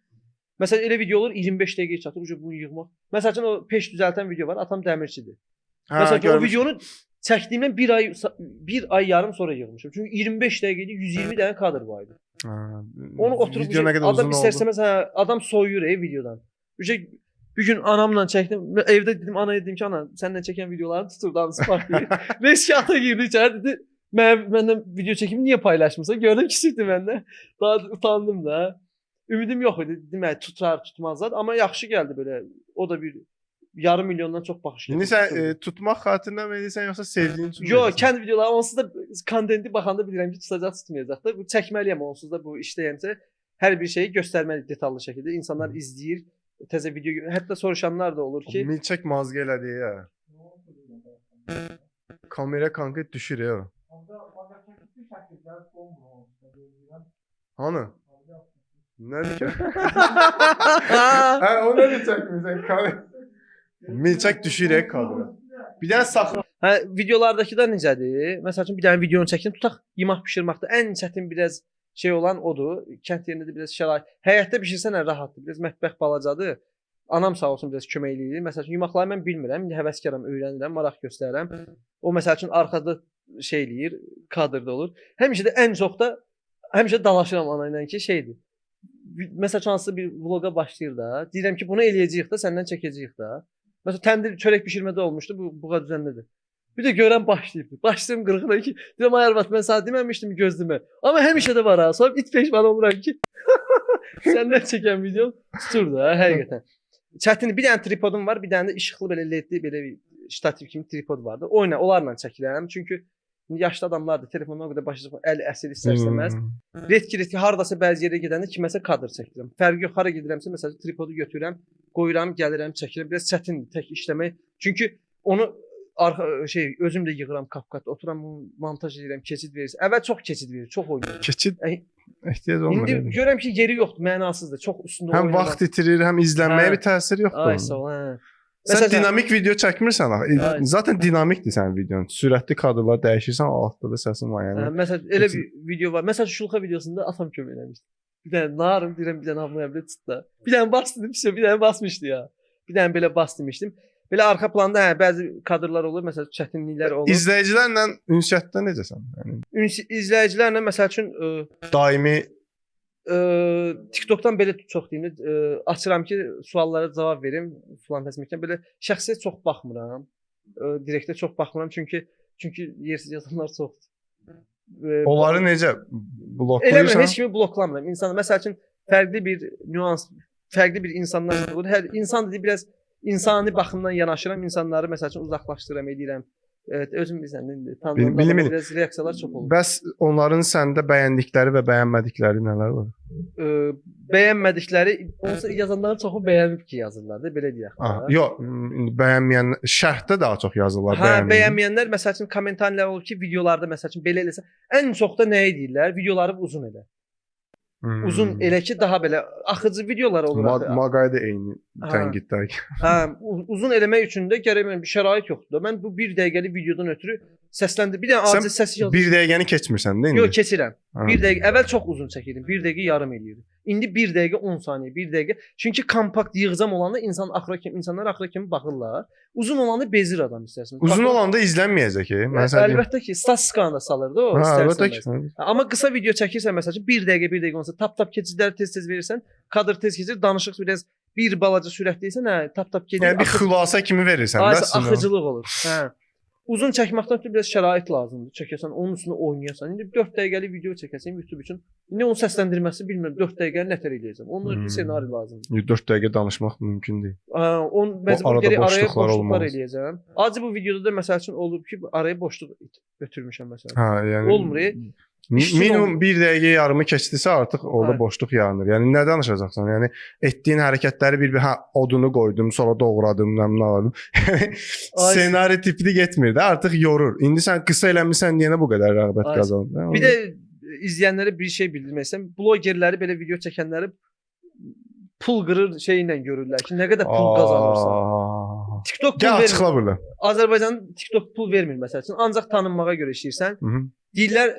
Məsələn elə video olur 25 dəqiqəyə çatır, ucu bunu yığmaq. Məsəl üçün o peş düzəltən video var, atam dəmirçidir. Məsəl üçün o videonu çəkdiyimdən bir ay yarım sonra yığmışam. Çünki 25 dəqiqədə 120 dənə kadr var idi. Onu oturub adam istərsəməz adam soyuyur videodan. Bir gün anamla çəkdim. Evdə dedim anaya dedim ki, ana səninlə çəkən videoları tutur dansı partlayır. Reski ata girdi içəri dedi, məndən video çəkimi niyə paylaşmırsan? Gördüm kiçikdir məndə. Daha utandım da. Ümidim yox idi. Demək tutar, tutmazlar, amma yaxşı gəldi belə. O da bir yarım milyondan çox baxış gəldi. İndi sən tutmaq xatirinə mi edirsən yoxsa sevdiyin üçün? Yox, kənd videoları onsuz da kontenti baxanda bilirəm ki, tutacaq, tutmayacaq da. Bu çəkməliyəm onsuz da bu işləyəncə hər bir şeyi göstərməli detallı şəkildə. İnsanlar izləyir, təzə video, hətta soruşanlar da olur ki, milçək mazğı elədi ya. Kamera kanka düşür ya. Hanı? Nədir ki? Hə, o nədir çəkmirsən? Milçək düşür ya kadra. Bir dənə saxla. Hə, videolardakı da necədir? Məsəl üçün bir dənə videonu çəkdim, tutaq yemək bişirməkdə ən çətin biraz şey olan odur. Kənd yerində də biraz şərait. Həyətdə bişirsən rahatdır. Biraz mətbəx balacadır. Anam sağ olsun biraz kömək eləyir. Məsəl üçün yeməkləri mən bilmirəm. İndi həvəskaram, öyrənirəm, maraq göstərirəm. O məsəl üçün arxada şey eləyir, kadrda olur. Həmişə də ən çox da həmişə dalaşıram ana ilə ki, şeydir. Məsəl üçün hansısa bir vloqa başlayır da, deyirəm ki, bunu eləyəcəyik də, səndən çəkəcəyik də. Məsələn, təndir çörək bişirmədə olmuşdu, bu düzəndədir. Bir də görən başlayıb. Başlayım qırğına ki, deyirəm ay arvad, mən sənə deməmişdim gözləmə. Amma həmişə də var ha. Sonra it peşman oluram ki, səndən çəkən video tutur da, həqiqətən. Çətin bir dənə tripodum var, bir dənə də işıqlı belə ledli belə bir ştativ kimi tripod vardı. Onlarla çəkirəm. Çünki yaşlı adamlardır, telefondan o qədər başlayıb əl əsir istərsəməz. Retki hardasa bəzi yerə gedəndə kiməsə kadr çəkirəm. Fərqi yox, hara gedirəmsə, məsələn, tripodu götürürəm, qoyuram, gəlirəm, çəkirəm. Biraz çətindir tək işləmək. Çünki onu özüm də yığıram Kapkatda, oturam, montaj edirəm, keçid verir. Əvvəl çox keçid verir, çox oynayır. Keçid ehtiyac olmur. İndi görürəm ki, yeri yoxdur, mənasızdır. Çox üstündə həm vaxt itirir, həm izlənməyə bir təsir yoxdur. Ay sağ ol, hə. Sən dinamik video çəkmirsən axı. Zaten dinamikdir sənin videon. Sürətli kadrlar dəyişirsən, altda da səsin var yəni. Məsələn, elə bir video var. Məsələn, şulxa videosunda atam kömək eləmişdi. Bir dənə narım deyirəm, bir dənə hamıya belə tut da. Bir dənə bas dedim, bir dənə basmışdı ya. Bir dənə belə bas demişdim. Belə arxa planda bəzi kadrlar olur, məsələn, çətinliklər olur. İzləyicilərlə ünsiyyətdə necəsən? Yəni izləyicilərlə məsəl üçün daimi TikTokdan belə çox deyim, açıram ki, suallara cavab verim filan təsmikdən. Belə şəxsiyyət çox baxmıram. Direktə çox baxmıram çünki yersiz yazanlar çoxdur. Onları necə bloklayırsan? Eləmirəm, heç kimi bloklamıram. İnsan məsəl üçün fərqli bir nüans, fərqli bir insanlar olur. Hər insan dedi biraz insani baxımdan yanaşıram, insanları məsəl üçün uzaqlaşdıram, edirəm. Evet, özüm bilirsən, tanıdığımda biraz reaksiyalar çox olur. Bəs onların səndə bəyəndikləri və bəyənmədikləri nələr var? Bəyənmədikləri, onsa yazanların çoxu bəyənib ki, yazırlar da, belə deyək. Yox, bəyənməyən şərhdə daha çox yazırlar, bəyənməyənlər. Bəyənməyənlər məsəl üçün kommentarlar olur ki, videolarda məsəl üçün belə eləsə, ən çox da nə edirlər? Videoları uzun elə. Uzun elə ki, daha belə axıcı videolar olur. Maqay da eyni tənqidlər. Hə, uzun eləmək üçün də gərək bir şərait yoxdur. Mən bu 1 dəqiqəlik videodan ötürü səsləndir. Bir dənə acil səs yazdım. 1 dəqiqəni keçmirsən də indi? Yox, keçirəm. 1 dəqiqə əvvəl çox uzun çəkirdim. 1 dəqiqə yarım eləyirdim. İndi 1 dəqiqə 10 saniyə, 1 dəqiqə. Çünki kompakt yığcam olanda insanlar axıra kimi baxırlar. Uzun olanda bezir adam istərsən. Uzun olanda izlənməyəcək ki. Əlbəttə ki, statistikana da salırdı o istərsən. Amma qısa video çəkirsən məsəl üçün 1 dəqiqə olsa tap keçidləri tez-tez verirsən, kadr tez keçir, danışıq biraz bir balaca sürətliysən, tap keçir. Yəni bir xülasə kimi verirsən də. Axıcılıq olur. Hə. uzun çəkməkdən ötürü biraz şərait lazımdır. Çəkəsən, onun üstündə oynayasan. İndi 4 dəqiqəlik video çəkəsən YouTube üçün. İndi onun səsləndirməsi bilmirəm 4 dəqiqəni nətər eləyəcəm. Onun üçün bir ssenari lazımdır. 4 dəqiqə danışmaq mümkün deyil. On məcbur arada geri araya boşluqlar boşluqlar olmaz. eləyəcəm. Acı bu videoda da məsəl üçün olub ki, araya boşluq götürmüşəm məsələn. Hə, yəni Olmur. İşsiz minimum 1 dəqiqə yarımı keçdisə artıq orada Hə. boşluq yaranır. Yəni nə danışacaqsan? Yəni etdiyin hərəkətləri bir hə odunu qoydum, sonra doğradım, nə bilim. Ssenari tipli getmir də, artıq yorur. İndi sən qısa eləmisən, yenə bu qədər rəğbət Ay. qazandın. Bir də izləyənlərə bir şey bildirmək istəyirəm. Blogerləri belə video çəkənləri pul qırır şeyi ilə görürlər ki, nə qədər pul qazanırsan. TikTok pul Gəl vermir. açıqla burada. Azərbaycan TikTok pul vermir məsəl üçün. Ancaq tanınmağa görə işləyirsən. Deyirlər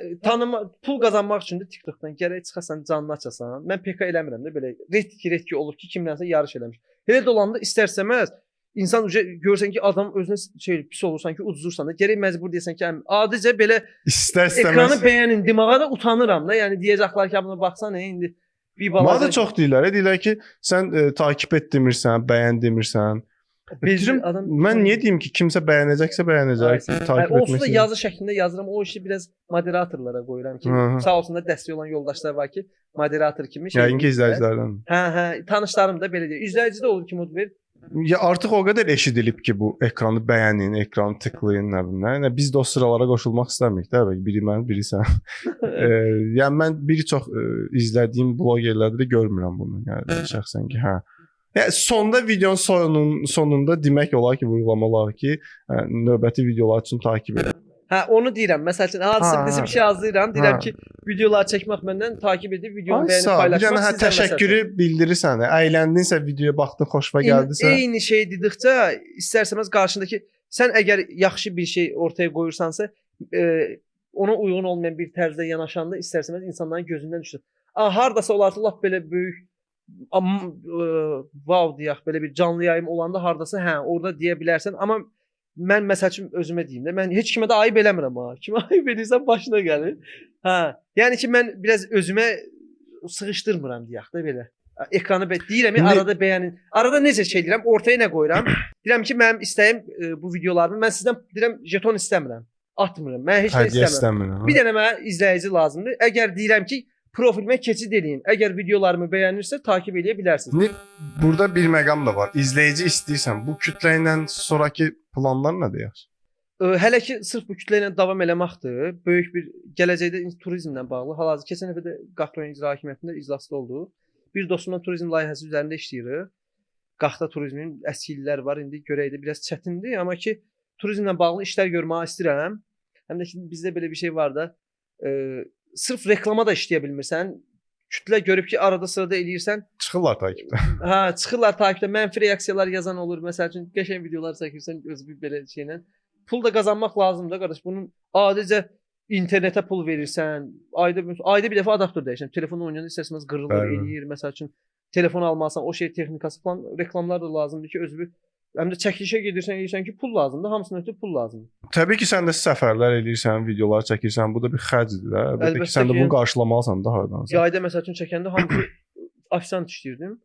pul qazanmaq üçün də TikTokdan gərək çıxasan, canını açasan. Mən PK eləmirəm də belə retki olur ki, kimlənsə yarış eləmiş. Elə də olanda istərsəməz insan görsən ki, adam özünə şey pis olursan ki, uduzursan da gərək məcbur deyəsən ki, adicə belə İstər-istəməz. ekranı bəyənin, dimağa da utanıram da. Yəni deyəcəklər ki, buna baxsan indi bir balaca. Mənə də çox deyirlər. Deyirlər ki, sən takip et demirsən, bəyən demirsən. Deyirəm, mən niyə deyim ki, kimsə bəyənəcəksə bəyənəcək, takip etmək. Onsuz da etmək. yazı şəklində yazıram. O işi biraz moderatorlara qoyuram ki, sağ olsunlar dəstək olan yoldaşlar var ki, moderator kimi şey. Yəqin ki, izləyicilərdən. Hə, tanışlarım da belə deyir. İzləyici də olur ki, mod ver. Ya artıq o qədər eşidilib ki, bu ekranı bəyənin, ekranı tıklayın, nə bilim. Yəni biz də o sıralara qoşulmaq istəmirik də, biri mən, biri sən. Yəni mən bir çox izlədiyim blogerlərdə də görmürəm bunu. Yəni şəxsən ki, hə. Yəni sonda videonun sonunda demək olar ki, vurğulamaq olar ki, növbəti videolar üçün takib edin. Hə, onu deyirəm. Məsəl üçün, hadisi bir şey yazıram, deyirəm ki, videolar çəkmək məndən takib edib, videonu bəyənib paylaşmaq. Bir dənə təşəkkürü bildirirsən. Əyləndinsə, videoya baxdın, xoşuna gəldisə. Eyni şey dedikcə, istərsəməz qarşındakı sən əgər yaxşı bir şey ortaya qoyursansa, ona uyğun olmayan bir tərzdə yanaşanda istərsəməz insanların gözündən düşür. Hardasa olarsa lap belə böyük wow deyək, belə bir canlı yayım olanda hardasa hə, orada deyə bilərsən, amma mən məsəl üçün özümə deyim də, mən heç kimə də ayıb eləmirəm ha. Kimə ayıb edirsən başına gəlir. Hə, yəni ki mən biraz özümə sıxışdırmıram deyək də belə. Ekranı deyirəm, arada bəyənin. Arada necə şey deyirəm, ortaya nə qoyuram? Deyirəm ki, mənim istəyim bu videolarımı mən sizdən deyirəm jeton istəmirəm. Atmıram. Mən heç nə istəmirəm. Bir dənə mənə izləyici lazımdır. Əgər deyirəm ki, profilimə keçid eləyin. Əgər videolarımı bəyənirsə takib edə bilərsiniz. Burada bir məqam da var. İzləyici istəyirsən, bu kütlə ilə sonrakı planlar nədir yaxşı? Hələ ki sırf bu kütlə ilə davam eləməkdir. Böyük bir gələcəkdə turizmlə bağlı. Hal-hazırda keçən dəfə də Qaxrayon İcra Hakimiyyətində iclasda oldu. Bir dostumla turizm layihəsi üzərində işləyirik. Qaxda turizmin əski illər var. İndi görəydə biraz çətindir, amma ki turizmlə bağlı işlər görməyi istəyirəm. Həm də ki bizdə belə bir şey var da, sırf reklama da işləyə bilmirsən. Kütlə görüb ki, arada sırada eləyirsən. Çıxırlar takibdə. Hə, çıxırlar takibdə. Mənfi reaksiyalar yazan olur. Məsəl üçün qəşəng videolar çəkirsən, özü bir belə şeylə. Pul da qazanmaq lazımdır qardaş. Bunun adicə internetə pul verirsən. Ayda bir dəfə adapter dəyişirsən. Telefonu oynayanda istəsəniz qırılır, eləyir. Məsəl üçün telefon almasan, o şey texnikası falan, reklamlar da lazımdır ki, özü bir həm də çəkilişə gedirsən, eləyirsən ki, pul lazımdır. Hamısına ötürü pul lazımdır. Təbii ki, sən də səfərlər eləyirsən, videolar çəkirsən. Bu da bir xərcdir də. Əlbəttə ki, sən də bunu qarşılamalısan da hardansa. Yayda məsəl üçün çəkəndə hamısı ofisant işləyirdim.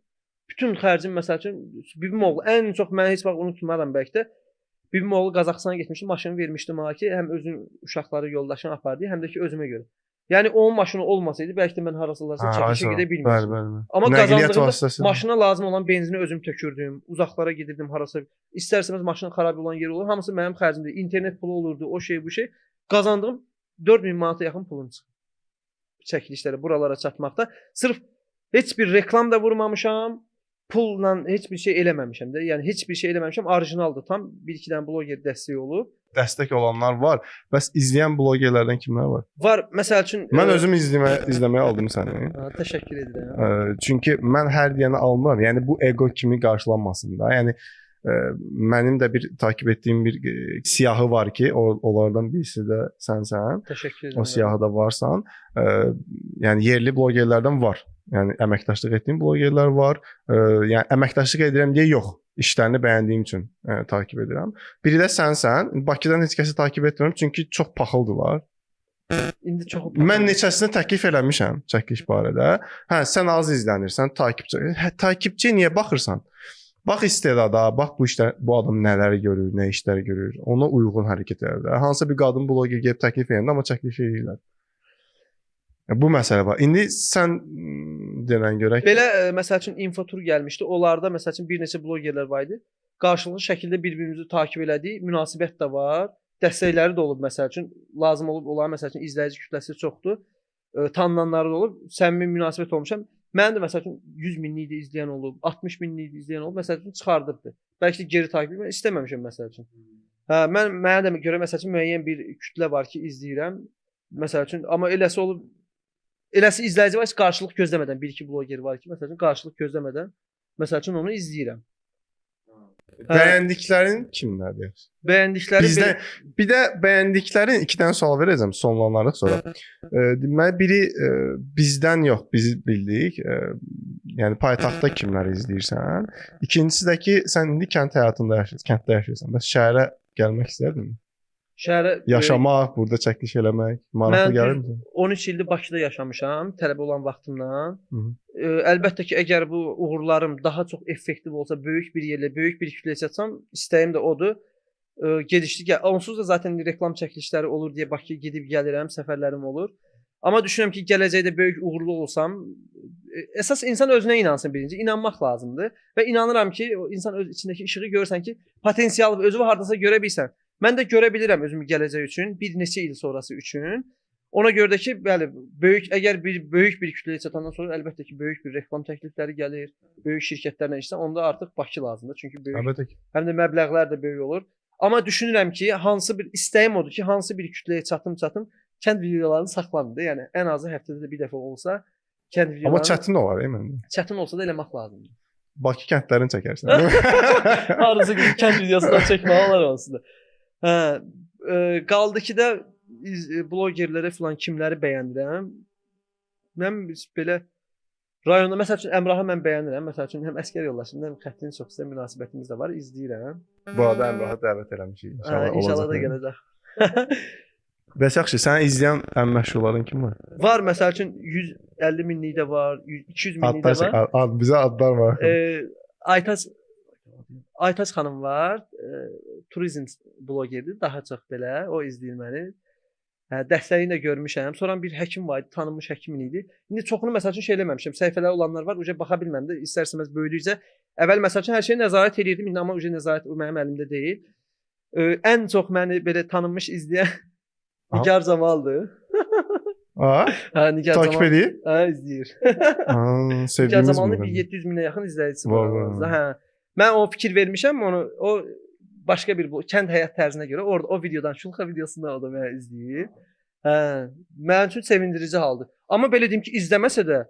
Bütün xərcim məsəl üçün bibim oğlu ən çox mən heç vaxt unutmaram bəlkə də. Bibim oğlu Qazaxstana getmişdi, maşını vermişdim ona ki, həm özün uşaqları yoldaşını apardı, həm də ki özümə görə. Yəni onun maşını olmasaydı bəlkə də mən harasalarsa çəkilişə gedə bilmirdim. Bəli. Amma qazandığımda maşına lazım olan benzini özüm tökürdüm, uzaqlara gedirdim harasa. İstərsəniz maşının xarab olan yeri olur, hamısı mənim xərcimdir. İnternet pulu olurdu, o şey bu şey. Qazandığım 4000 manata yaxın pulum çıxdı. Çəkilişlərə, buralara çatmaqda. Sırf heç bir reklam da vurmamışam, pulla heç bir şey eləməmişəm də. Yəni heç bir şey eləməmişəm, orijinaldır. Tam 1-2 dənə bloger dəstəyi olub. Dəstək olanlar var. Bəs izləyən blogerlərdən kimlər var? Var. Məsəl üçün mən özüm izləməyə aldım səni. Təşəkkür edirəm. Çünki mən hər deyəni almıram. Yəni bu ego kimi qarşılanmasın da. Yəni mənim də bir takib etdiyim bir siyahı var ki, onlardan birisi də sənsən. Təşəkkür edirəm. O siyahıda varsan. Yəni yerli blogerlərdən var. Yəni əməkdaşlıq etdiyim blogerlər var. Yəni əməkdaşlıq edirəm deyə yox. İşlərini bəyəndiyim üçün takib edirəm. Biri də sənsən. Bakıdan heç kəsi takib etmirəm çünki çox paxıldılar. İndi çox mən neçəsini təklif eləmişəm çəkiliş barədə. Hə, sən az izlənirsən, takibçi niyə baxırsan? Bax istedada, bax bu işlər, bu adam nələri görür, nə işlər görür, ona uyğun hərəkət edir. Hansısa bir qadın bloger gəlib təklif edir, amma təklif edirlər. Bu məsələ var. İndi sən denən görək. Belə məsəl üçün infotur gəlmişdi. Onlarda məsəl üçün bir neçə blogerlər var idi. Qarşılıqlı şəkildə bir-birimizi takib elədik. Münasibət də var. Dəstəkləri də olub məsəl üçün. Lazım olub onların məsəl üçün izləyici kütləsi çoxdur. Tanınanları da olub. Səmimi münasibət olmuşam. Mənim də məsəl üçün 100 minlik də izləyən olub, 60 minlik də izləyən olub. Məsəl üçün çıxardırdı. Bəlkə geri takib mən istəməmişəm məsəl üçün. Hə, mənə də görə məsəl üçün müəyyən bir kütlə var ki, izləyirəm. Məsəl üçün amma eləsi olub. Eləsi izləyici var, heç qarşılıq gözləmədən, bir-iki bloger var ki, məsəl üçün qarşılıq gözləmədən, məsəl üçün onu izləyirəm. Bəyəndiklərin kimlərdir? Bəyəndikləri Bir də bəyəndiklərin 2 dənə sual verəcəm, sonlanarıq sonra. Deməli biri bizdən yox, bizi bildik. Yəni paytaxtda kimləri izləyirsən? İkincisi də ki, sən indi kənd həyatında yaşayırsan, kənddə yaşayırsan. Bəs şəhərə gəlmək istərdinmi? Şəhərə yaşamaq, burada çəkiliş eləmək maraqlı gəlirmi? 13 ildir Bakıda yaşamışam, tələbə olan vaxtımdan. Əlbəttə ki, əgər bu uğurlarım daha çox effektiv olsa, böyük bir yerlə, böyük bir kütləyə çatsam, istəyim də odur. Gedişli gəl. Onsuz da zaten reklam çəkilişləri olur deyə Bakıya gedib gəlirəm, səfərlərim olur. Amma düşünürəm ki, gələcəkdə böyük uğurlu olsam, əsas insan özünə inansın birinci, inanmaq lazımdır və inanıram ki, insan öz içindəki işığı görürsən ki, potensial özü hardasa görə bilirsən. Mən də görə bilirəm özümü gələcək üçün, bir neçə il sonrası üçün. Ona görə də ki, bəli, əgər böyük bir kütləyə çatandan sonra əlbəttə ki, böyük bir reklam təklifləri gəlir, böyük şirkətlərlə işləsən, onda artıq Bakı lazımdır. Çünki böyük, həm də məbləğlər də böyük olur. Amma düşünürəm ki, hansı bir istəyim odur ki, hansı bir kütləyə çatım, kənd videolarını saxlamır. Yəni ən azı həftədə bir dəfə olsa kənd videolarını. Amma çətin olar, məndə. Çətin olsa da eləmək lazımdır. Bakı kəndlərini çəkərsən. Harısı ki, kənd videosundan çəkmək olar onsuz da. Qaldı ki də blogerlərə filan kimləri bəyənirəm. Mən belə rayonda məsəl üçün Əmrahı mən bəyənirəm. Məsəl üçün həm əsgər yoldaşımla həm xəttin çox sizə münasibətimiz də var, izləyirəm. Bu arada Əmrahı dəvət eləmişik. İnşallah da gələcək. Bəs yaxşı, sən izləyən ən məşhurların kim var? Var, məsəl üçün 150 minlik də var, 200 minlik də var. Bizə adlar var. Aytaç xanım var, turizm blogerdir, daha çox belə, o izləyir məni. Dəstəyini də görmüşəm. Sonra bir həkim var idi, tanınmış həkim idi. İndi çoxunu məsəl üçün şey eləməmişəm, səhifələri olanlar var, uca baxa bilməm də, istərsəməz böyüdükcə. Əvvəl məsəl üçün hər şeyi nəzarət edirdim, indi amma uca nəzarət mənim əlimdə deyil. Ən çox məni belə tanınmış izləyən Nigar Camaldır. Nigar takip edir? İzləyir. Nigar Camalın 700 minə yaxın izləyicisi var. Mən o fikir vermişəm, o başqa bir kənd həyat tərzinə görə orada o videodan, Şulxa videosundan o da məni izləyir. Mənim üçün sevindirici haldır. Amma belə deyim ki, izləməsə də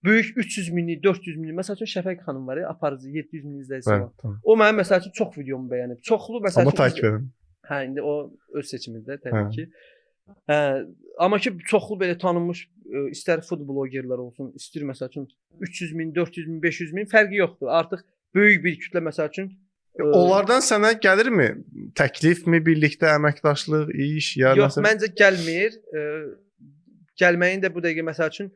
böyük 300 minlik, 400 minlik, məsəl üçün Şəfəq xanım var ya, aparıcı 700 min izləyicisi var. O mənim məsəl üçün çox videomu bəyənib. Çoxlu məsəl üçün. Amma takip edin. İndi o öz seçimində təbii ki. Amma ki, çoxlu belə tanınmış istər food blogerlər olsun, istər məsəl üçün 300 min, 400 min, 500 min fərqi yoxdur. Artıq böyük bir kütlə məsəl üçün. Onlardan sənə gəlirmi? Təklifmi, birlikdə əməkdaşlıq, iş, ya yox, məncə gəlmir. Gəlməyin də bu dəqiqə məsəl üçün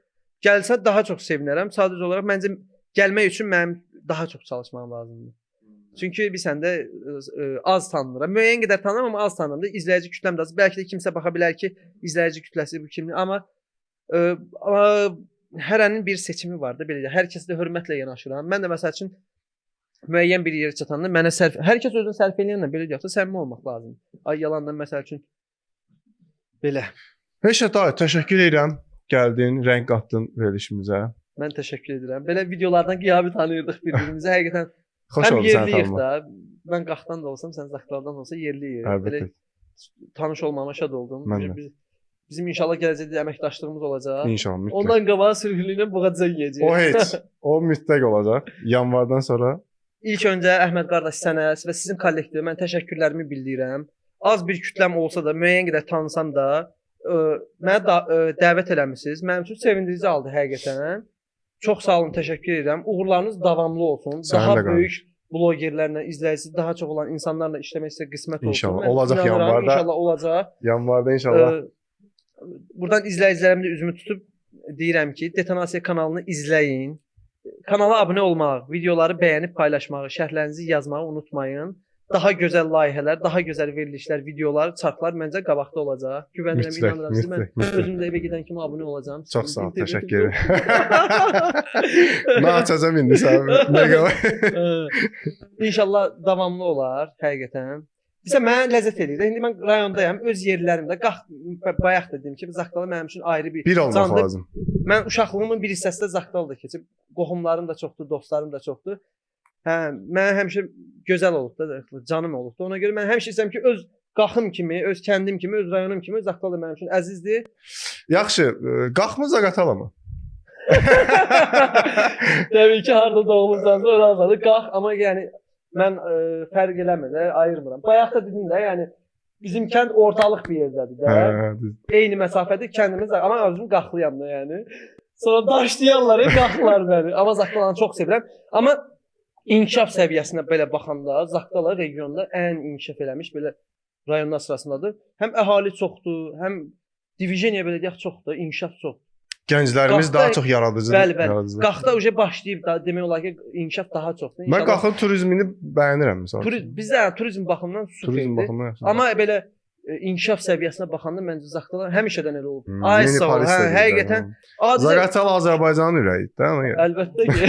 gəlsə daha çox sevinərəm. Sadəcə olaraq məncə gəlmək üçün mənim daha çox çalışmam lazımdır. Çünki bilsən də az tanınıram. Müəyyən qədər tanınıram, amma az tanınıram da. İzləyici kütləm də az. Bəlkə də kimsə baxa bilər ki, izləyici kütləsi bu kimdir, amma hərənin bir seçimi var da, belə də. Hər kəslə hörmətlə yanaşıram. Mən də məsəl üçün müəyyən bir yerə çatanda mənə hər kəs özünü sərf eləyənlə belə deyəndə səmimi olmaq lazımdır. Ay yalandan məsəl üçün belə. Heç nə, təşəkkür edirəm. Gəldin, rəng qatdın verilişimizə. Mən təşəkkür edirəm. Belə videolardan qiyabi tanıyırdıq bir-birimizi. Həqiqətən xoş oldu səni tanımaq. Mən Qaxdan da olsam, sən Zaqlardan olsa yerliyik. Belə tanış olmağıma şad oldum. Bizim inşallah gələcəkdə əməkdaşlığımız olacaq. İnşallah, mütləq. Ondan qabaq sürgülüylə boğaca yeyəcəyik. O heç. O mütləq olacaq. Yanvardan sonra. İlk öncə Əhməd qardaş sənə və sizin kollektivə mən təşəkkürlərimi bildirirəm. Az bir kütləm olsa da, müəyyən qədər tanısam da, mənə dəvət eləmisiniz. Mənim üçün sevindirici haldır həqiqətən. Çox sağ olun, təşəkkür edirəm. Uğurlarınız davamlı olsun. Daha böyük blogerlərlə, izləyicisi daha çox olan insanlarla işləmək sizə qismət olsun. İnşallah olacaq yanvarda. İnşallah olacaq. Yanvarda inşallah. Buradan izləyicilərimə də üzümü tutub deyirəm ki, Detonasiya kanalını izləyin. kanala abunə olmağı, videoları bəyənib paylaşmağı, şərhlərinizi yazmağı unutmayın. Daha gözəl layihələr, daha gözəl verilişlər, videolar, çarxlar məncə qabaqda olacaq. Güvənirəm, Mütləq, inanıram sizə. Mən mütləq. özüm də evə gedən kimi abunə olacağam. Çox sağ ol, təşəkkür edirəm. Mən açacağam indi sən məqamı. İnşallah davamlı olar, həqiqətən. Bizə mənə ləzzət eləyir. İndi mən rayondayam, öz yerlərimdə. Bayaq da dedim ki, Zaqatala mənim üçün ayrı bir Bir olmaq candır. lazım. Mən uşaqlığımın bir hissəsində Zaqatalada keçib, qohumlarım da çoxdur, dostlarım da çoxdur. Hə, mən həmişə gözəl olub da, canım olub da. Ona görə mən həmişə istəyirəm ki, öz qaxım kimi, öz kəndim kimi, öz rayonum kimi Zaqatala mənim üçün əzizdir. Yaxşı, qalxmı Zaqatala mı? Təbii ki, harda doğulmusansa oradan qalx, amma yəni mən fərq eləmir də, ayırmıram. Bayaq da dedim də, yəni bizim kənd ortalıq bir yerdədir də. Hə, Eyni məsafədə kəndimiz, amma özüm qaxlıyam da yəni. Sonra daşlayanlar qaxlar məni. Amma Zaqatalanı çox sevirəm. Amma inkişaf səviyyəsinə belə baxanda Zaqatala regionda ən inkişaf eləmiş belə rayonlar sırasındadır. Həm əhali çoxdur, həm diviziyaya belə deyək çoxdur, inkişaf çoxdur. Gənclərimiz Qaxda- daha çox yaradıcı. Bəli, bəli. yaradıcılar. Qaxda uje başlayıb da demək olar ki, inkişaf daha çoxdur. Mən Qaxın turizmini bəyənirəm məsələn. Bizdə turizm baxımından Turizm superdir. baxımından yaxşı. Amma belə inkişaf səviyyəsinə baxanda məncə Zaqatala həmişədən elə olub. Yeni Ay sağ ol. Paris Hə, də deyirlər, həqiqətən Zaqatala Azərbaycanın ürəyidir də ona görə. əlbəttə ki